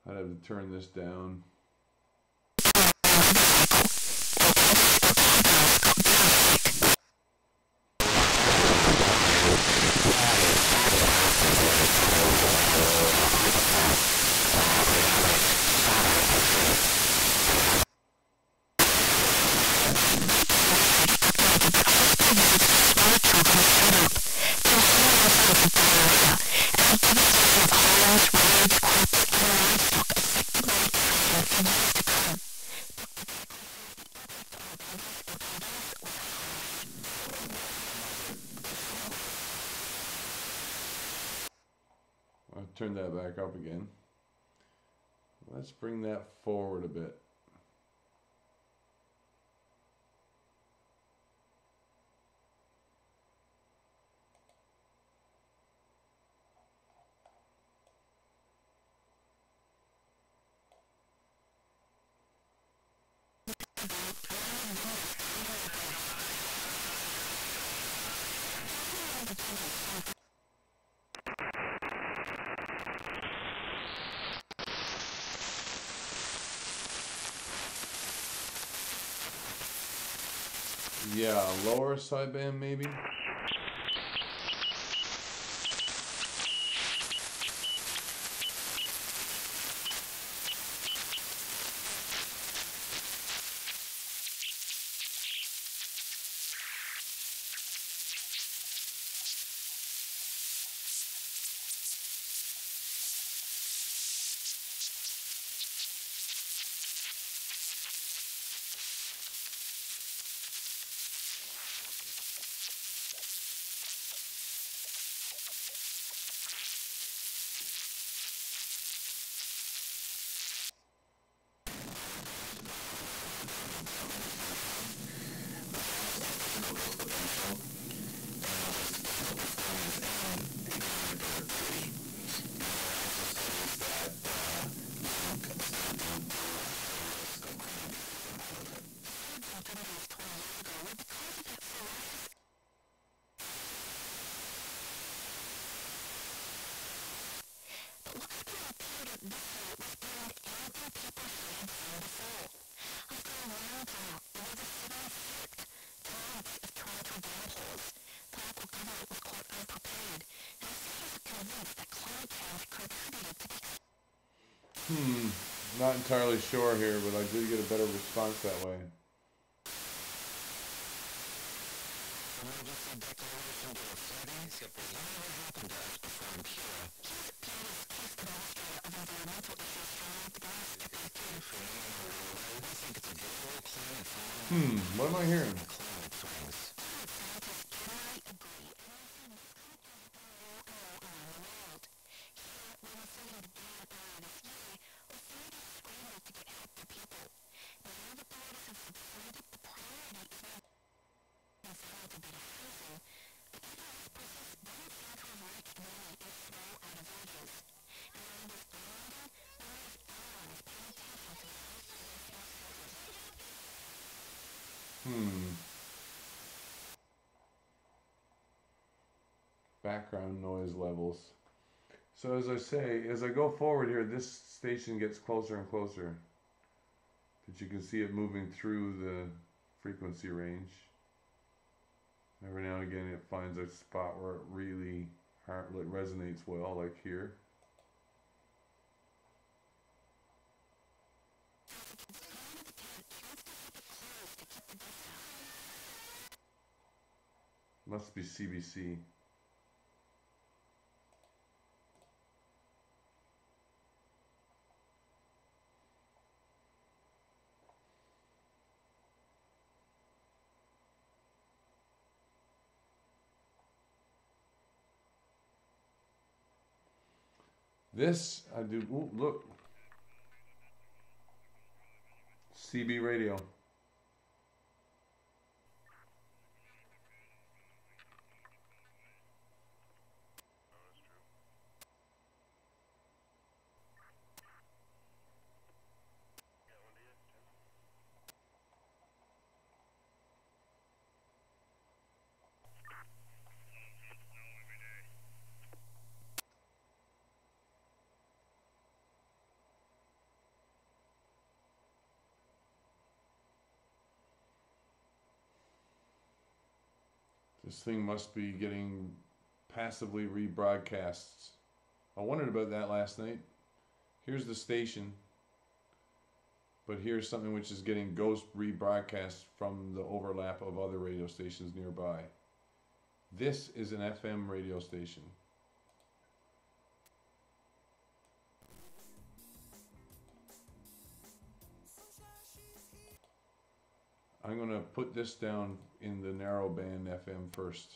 I'd have to turn this down. I'll turn that back up again. Let's bring that forward a bit. Yeah, lower sideband maybe. Not entirely sure here, but I did get a better response that way. What am I hearing? Background noise levels. So as I say, as I go forward here, this station gets closer and closer. But you can see it moving through the frequency range. Every now and again it finds a spot where it really resonates well, like here. Must be CBC. This, I do, ooh, look. CB radio. This thing must be getting passively rebroadcasts. I wondered about that last night. Here's the station, but here's something which is getting ghost rebroadcasts from the overlap of other radio stations nearby. This is an FM radio station. I'm going to put this down in the narrow band FM first.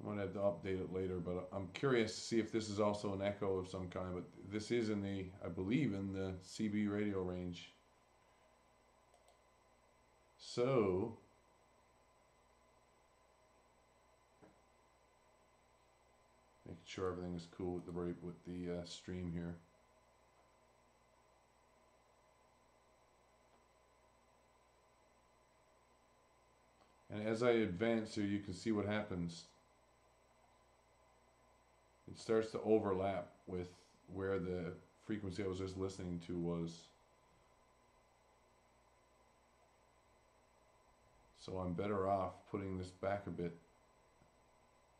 I might have to update it later, but I'm curious to see if this is also an echo of some kind, but this is in the, I believe, in the CB radio range. So, making sure everything is cool with the stream here. And as I advance here, you can see what happens. It starts to overlap with where the frequency I was just listening to was. So I'm better off putting this back a bit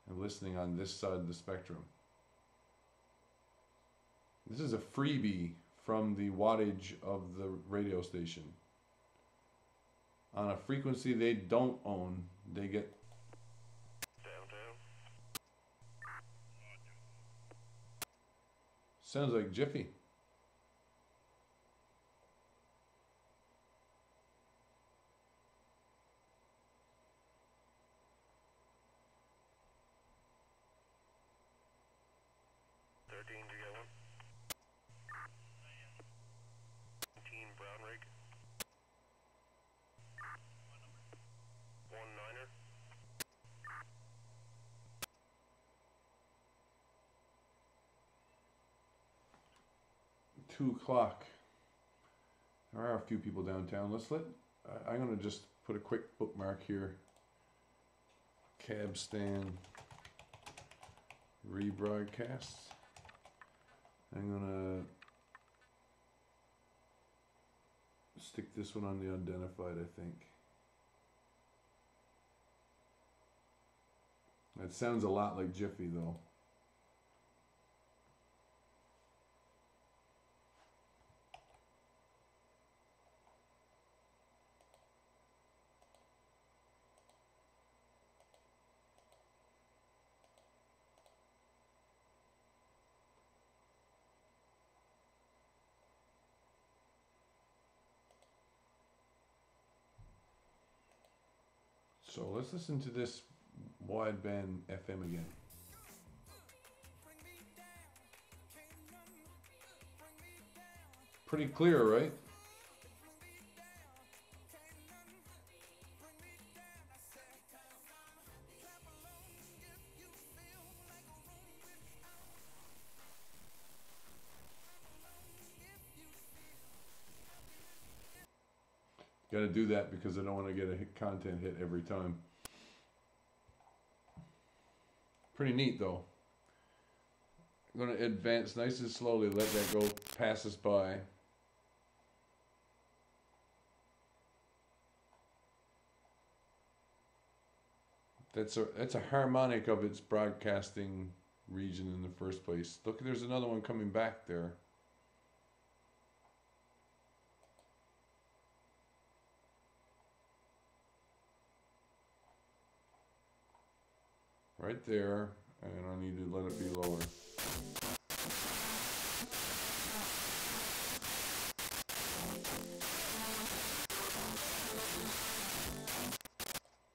and listening on this side of the spectrum. This is a freebie from the wattage of the radio station. On a frequency they don't own, they get
Downtown.
sounds like Jiffy.
Brown rig. 19er.
2 o'clock. There are a few people downtown. I'm going to just put a quick bookmark here. Cab stand rebroadcast. I'm going to stick this one on the unidentified, I think. That sounds a lot like Jiffy though. So let's listen to this wideband FM again. Pretty clear, right? Got to do that because I don't want to get a content hit every time. Pretty neat though. I'm going to advance nice and slowly, let that go pass us by. That's a harmonic of its broadcasting region in the first place. Look, there's another one coming back there. Right there, and I need to let it be lower.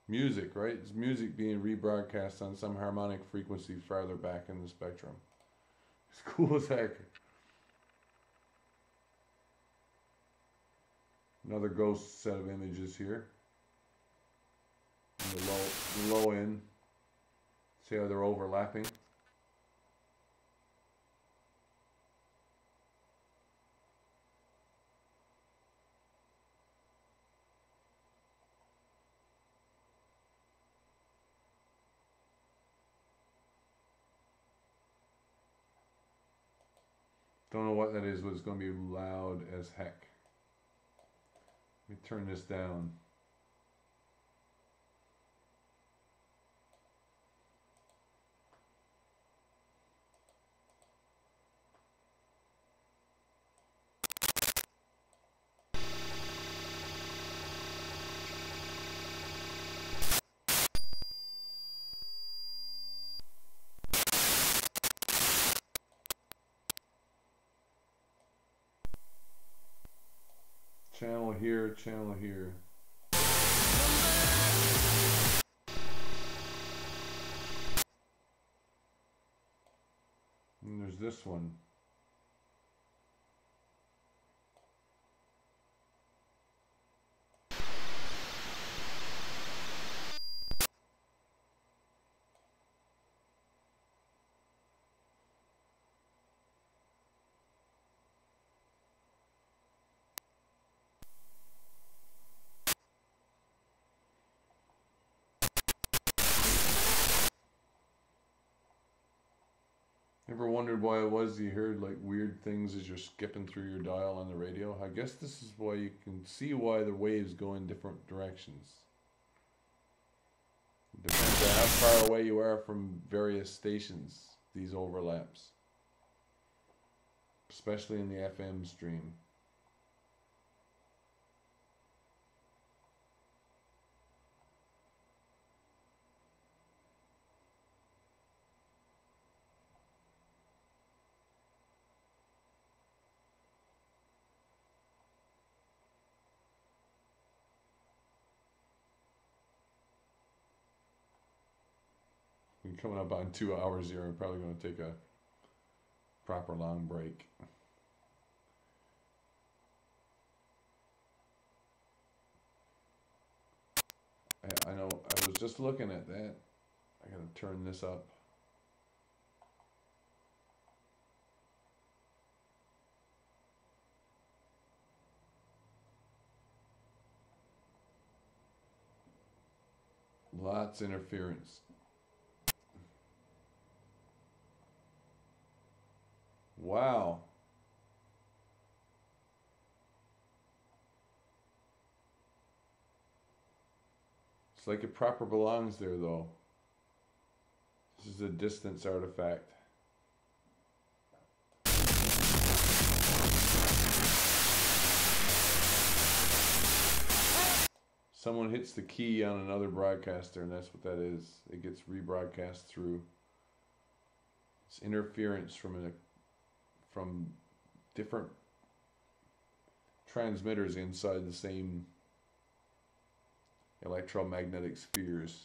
Music, right? It's music being rebroadcast on some harmonic frequency farther back in the spectrum. It's cool as heck. Another ghost set of images here. In the low end. See how they're overlapping? Don't know what that is, but it's going to be loud as heck. Let me turn this down. Channel here, channel here. And there's this one. Ever wondered why it was you heard like weird things as you're skipping through your dial on the radio? I guess this is why you can see why the waves go in different directions. far away you are from various stations, these overlaps. Especially in the FM stream. We're coming up on 2 hours here. I'm probably going to take a proper long break. I know, I was just looking at that. I gotta turn this up. Lots of interference. Wow. It's like it proper belongs there though. This is a distance artifact. Someone hits the key on another broadcaster and that's what that is. It gets rebroadcast through. It's interference from different transmitters inside the same electromagnetic spheres.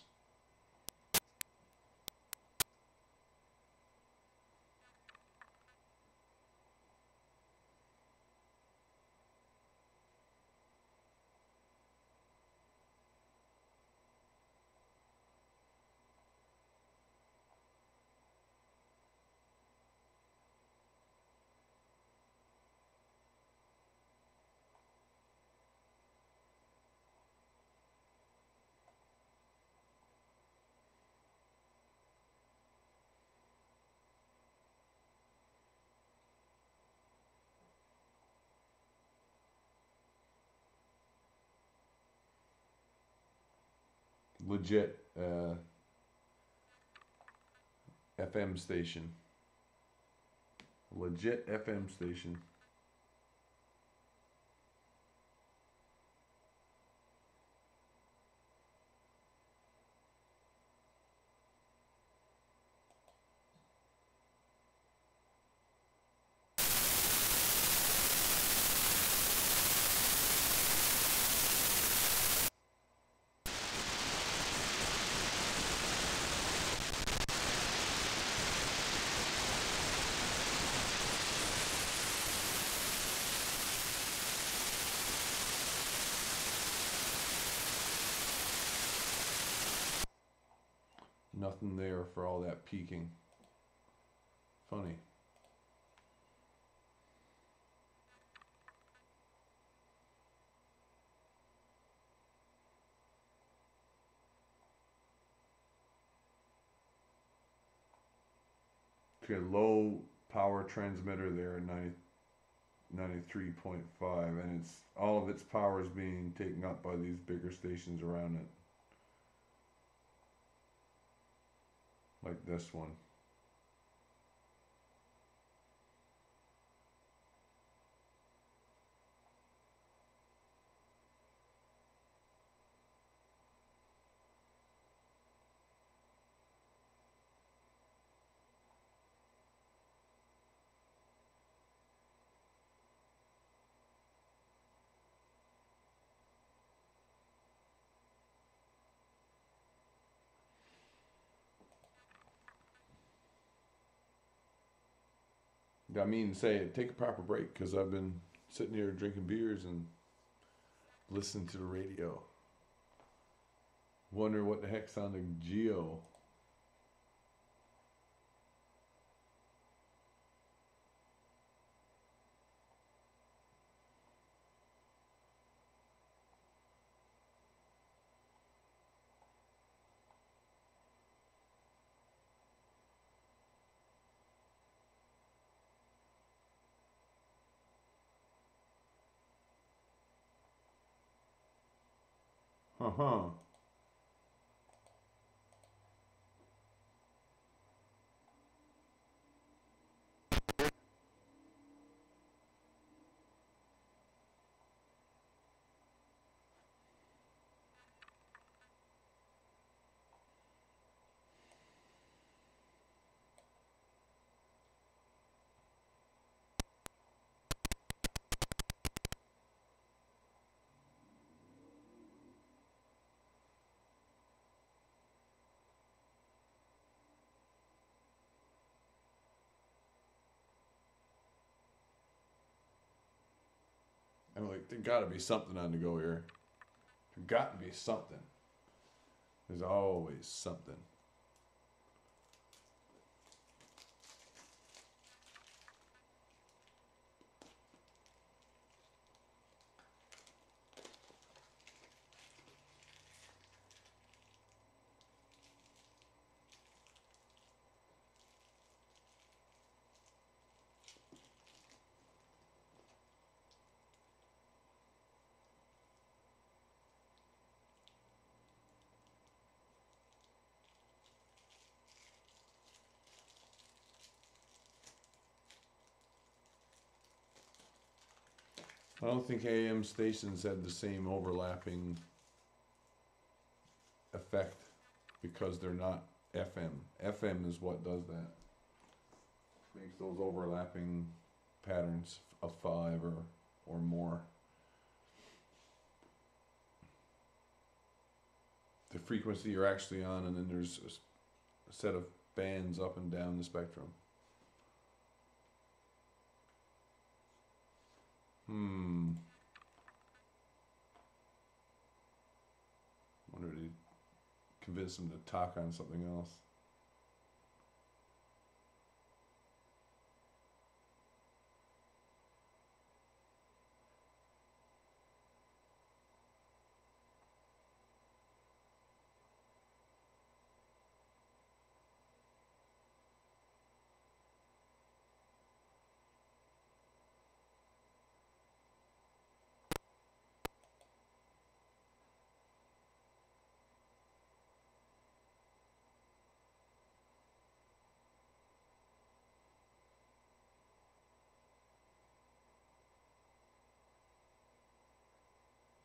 Legit FM station. Legit FM station. Nothing there for all that peaking. Funny. Okay, low power transmitter there at 93.5, and it's all of its power is being taken up by these bigger stations around it. Like this one. I mean, say, take a proper break, because I've been sitting here drinking beers and listening to the radio. Wonder what the heck's on the Geo. Uh-huh. I'm like, there got to be something on the go here. There got to be something. There's always something. I don't think AM stations have the same overlapping effect because they're not FM. FM is what does that. Makes those overlapping patterns of 5 or more. The frequency you're actually on, and then there's a set of bands up and down the spectrum. Wonder if they convince them to talk on something else.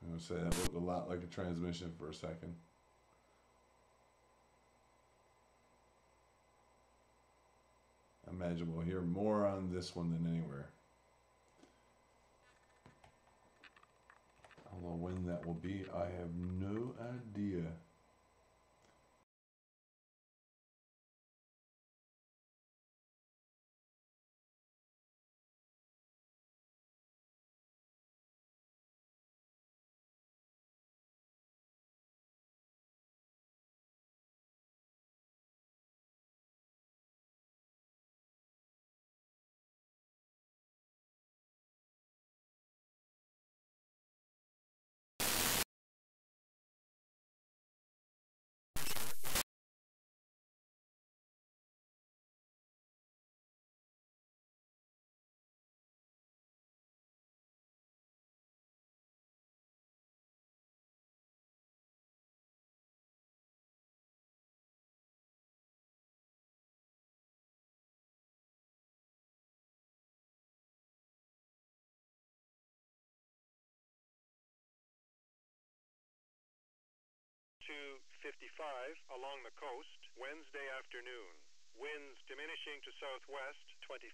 I would say that looked a lot like a transmission for a second. I imagine we'll hear more on this one than anywhere. Although when that will be, I have no idea.
To 55 along the coast, Wednesday afternoon. Winds diminishing to southwest, 25,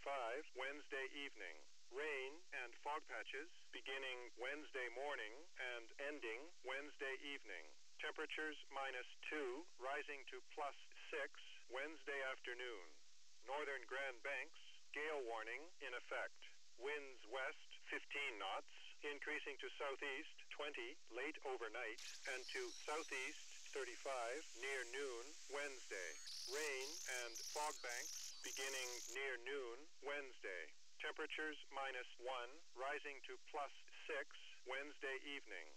Wednesday evening. Rain and fog patches beginning Wednesday morning and ending Wednesday evening. Temperatures -2, rising to +6, Wednesday afternoon. Northern Grand Banks, gale warning in effect. Winds west, 15 knots. Increasing to southeast 20 late overnight and to southeast 35 near noon Wednesday. Rain and fog banks beginning near noon Wednesday. Temperatures -1 rising to +6 Wednesday evening.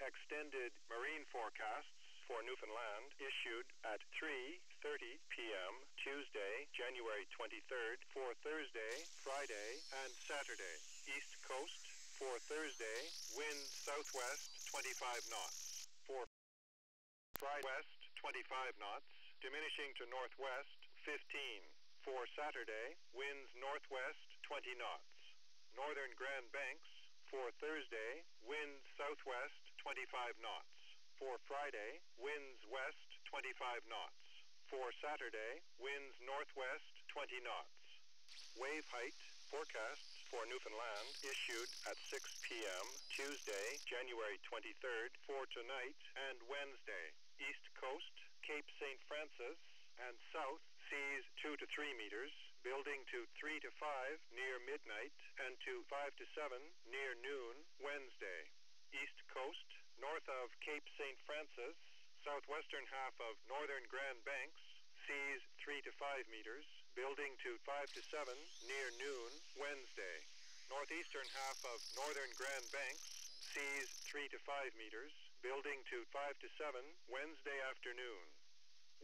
Extended marine forecasts for Newfoundland issued at 3:30 p.m. Tuesday, January 23rd for Thursday, Friday, and Saturday. East Coast for Thursday, wind southwest 25 knots. For Friday, west 25 knots, diminishing to northwest 15. For Saturday, winds northwest 20 knots. Northern Grand Banks for Thursday, wind southwest 25 knots. For Friday, winds west 25 knots. For Saturday, winds northwest 20 knots. Wave height forecasts for Newfoundland issued at 6 p.m. Tuesday, January 23rd for tonight and Wednesday. East Coast, Cape St. Francis, and south seas 2 to 3 meters. building to 3 to 5 near midnight and to 5 to 7 near noon Wednesday. East coast, north of Cape St. Francis, southwestern half of northern Grand Banks, seas 3 to 5 meters, building to 5 to 7 near noon Wednesday. Northeastern half of northern Grand Banks, seas 3 to 5 meters, building to 5 to 7 Wednesday afternoon.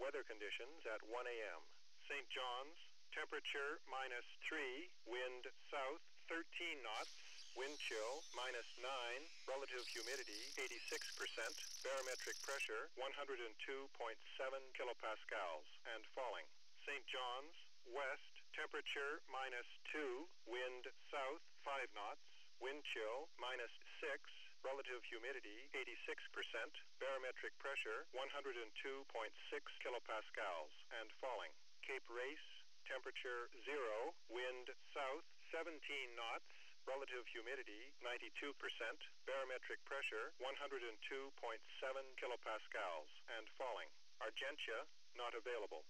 Weather conditions at 1 a.m. St. John's, temperature -3, wind south 13 knots, wind chill -9, relative humidity 86%, barometric pressure 102.7 kilopascals and falling. St. John's, west, temperature -2, wind south 5 knots, wind chill -6, relative humidity 86%, barometric pressure 102.6 kilopascals and falling. Cape Race, temperature 0, wind south 17 knots, relative humidity 92%, barometric pressure 102.7 kilopascals and falling. Argentia not available.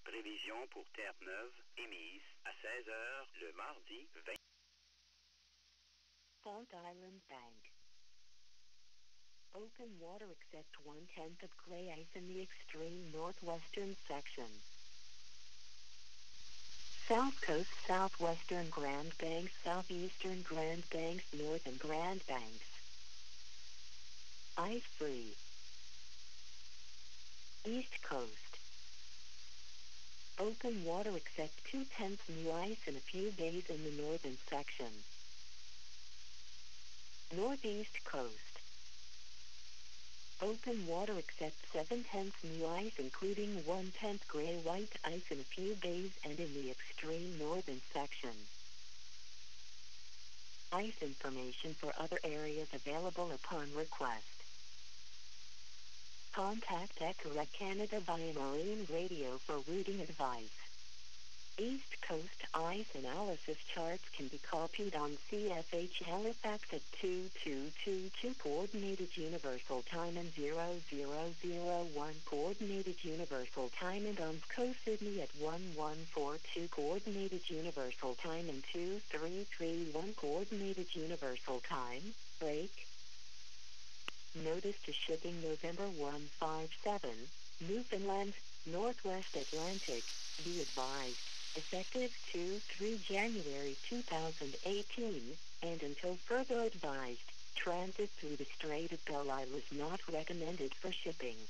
Prévision pour Terre-Neuve émise à 16h le mardi 20.
Salt Island Bank. Open water except 1/10 of gray ice in the extreme northwestern section. South Coast, southwestern Grand Banks, southeastern Grand Banks, northern Grand Banks. Ice-free. East Coast. Open water except 2/10 new ice in a few days in the northern section. Northeast Coast. Open water except 7/10 new ice including 1/10 gray-white ice in a few days and in the extreme northern section. Ice information for other areas available upon request. Contact Echo Canada via Marine Radio for routing advice. East Coast ice analysis charts can be copied on CFH Halifax at 2222 Coordinated Universal Time and 0001 Coordinated Universal Time and on Coast Sydney at 1142 Coordinated Universal Time and 2331 Coordinated Universal Time. Break. Notice to shipping November 157, Newfoundland, Northwest Atlantic, be advised. Effective 2-3 January 2018, and until further advised, transit through the Strait of Belle Isle is not recommended for shipping.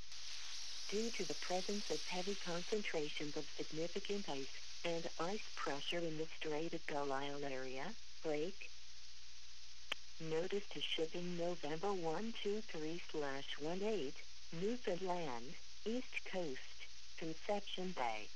Due to the presence of heavy concentrations of significant ice and ice pressure in the Strait of Belle Isle area, break. Notice to shipping November 123/18, Newfoundland, East Coast, Conception Bay.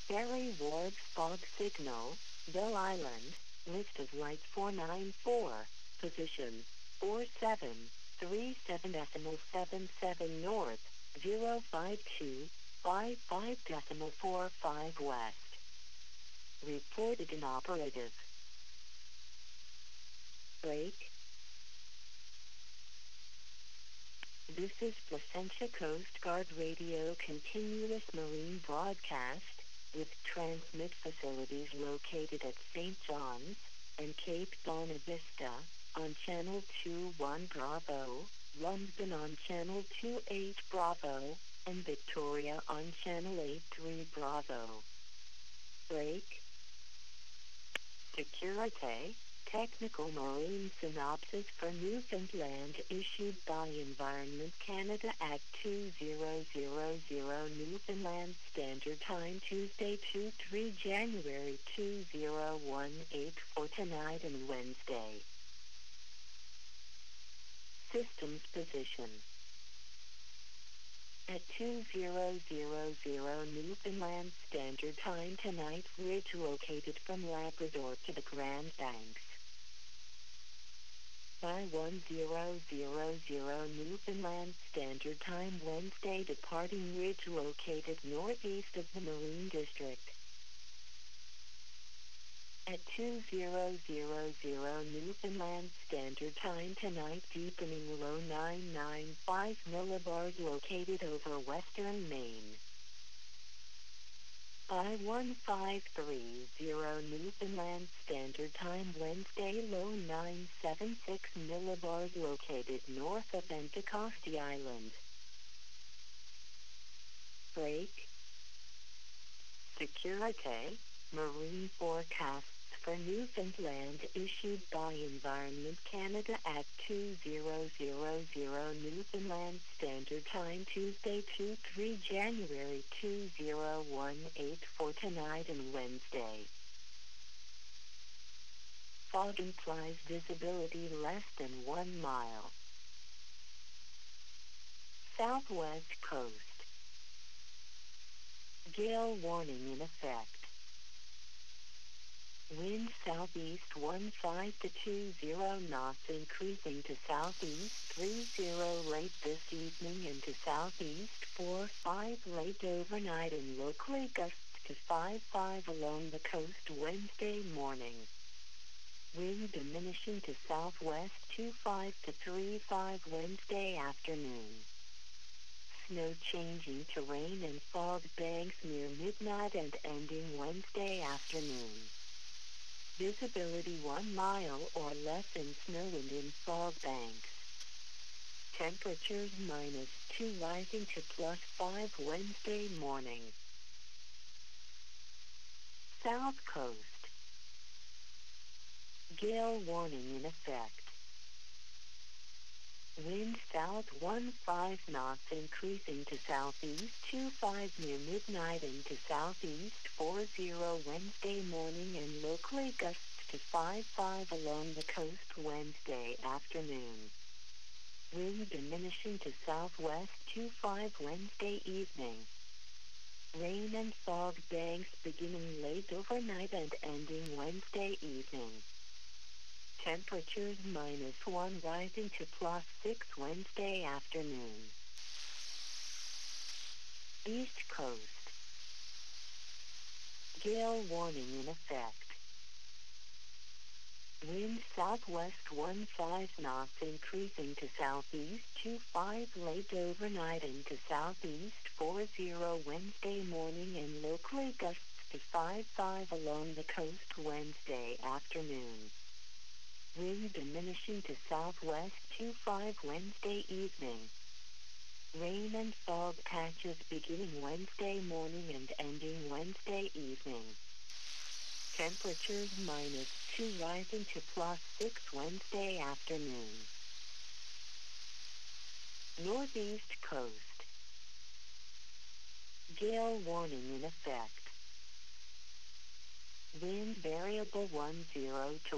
Ferry Wharves fog signal, Belle Island, list of lights 494, position 4737.77 north, 05255.45 west. Reported inoperative. Break. This is Placentia Coast Guard Radio continuous marine broadcast, with transmit facilities located at St. John's and Cape Bonavista on Channel 21 Bravo, London on Channel 28 Bravo, and Victoria on Channel 83 Bravo. Break. Security. Technical Marine Synopsis for Newfoundland issued by Environment Canada at 2000 Newfoundland Standard Time Tuesday 2-3 January 2018 for tonight and Wednesday. Systems position. At 2000 Newfoundland Standard Time tonight, ridge located from Labrador to the Grand Banks. By 1000 Newfoundland Standard Time Wednesday, departing ridge located northeast of the Marine District. At 2000 Newfoundland Standard Time tonight, deepening low 995 millibars located over western Maine. I-1530 Newfoundland Standard Time, Wednesday, low 976 millibars, located north of Anticosti Island. Break. Security. Marine forecasts for Newfoundland issued by Environment Canada at 2000 Newfoundland Standard Time, Tuesday, 2-3 January 2018, for tonight and Wednesday. Fog implies visibility less than 1 mile. Southwest coast. Gale warning in effect. Wind southeast 15 to 20 knots, increasing to southeast 30 late this evening and to southeast 45 late overnight, and locally gusts to 55 along the coast Wednesday morning. Wind diminishing to southwest 25 to 35 Wednesday afternoon. Snow changing to rain and fog banks near midnight and ending Wednesday afternoon. Visibility 1 mile or less in snow and in fog banks. Temperatures -2 rising to +5 Wednesday morning. South coast. Gale warning in effect. Wind south 15 knots, increasing to southeast 25 near midnight and to southeast 40 Wednesday morning, and locally gusts to 55 along the coast Wednesday afternoon. Wind diminishing to southwest 25 Wednesday evening. Rain and fog banks beginning late overnight and ending Wednesday evening. Temperatures -1 rising to +6 Wednesday afternoon. East coast. Gale warning in effect. Wind southwest 15 knots, increasing to southeast 25 late overnight and to southeast 40 Wednesday morning, and locally gusts to 55 along the coast Wednesday afternoon. Wind diminishing to southwest 25 Wednesday evening. Rain and fog patches beginning Wednesday morning and ending Wednesday evening. Temperatures -2 rising to +6 Wednesday afternoon. Northeast coast. Gale warning in effect. Wind variable 10 to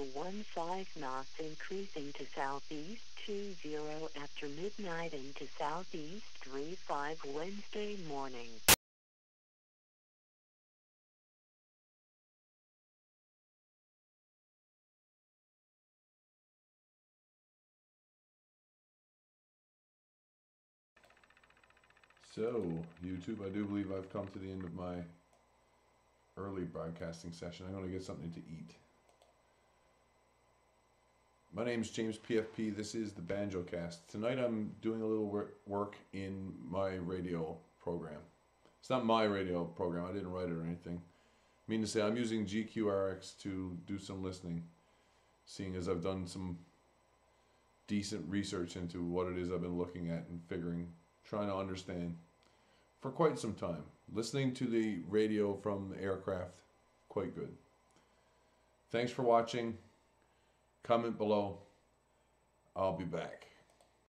15 knots, increasing to southeast 20 after midnight and to southeast 35 Wednesday morning.
So, YouTube, I do believe I've come to the end of my early broadcasting session. I'm going to get something to eat. My name is James PFP. This is the Banjocast. Tonight I'm doing a little work in my radio program. It's not my radio program. I didn't write it or anything. I mean to say, I'm using GQRX to do some listening, seeing as I've done some decent research into what it is I've been looking at and trying to understand for quite some time. Listening to the radio from the aircraft, quite good. Thanks for watching. Comment below. I'll be back.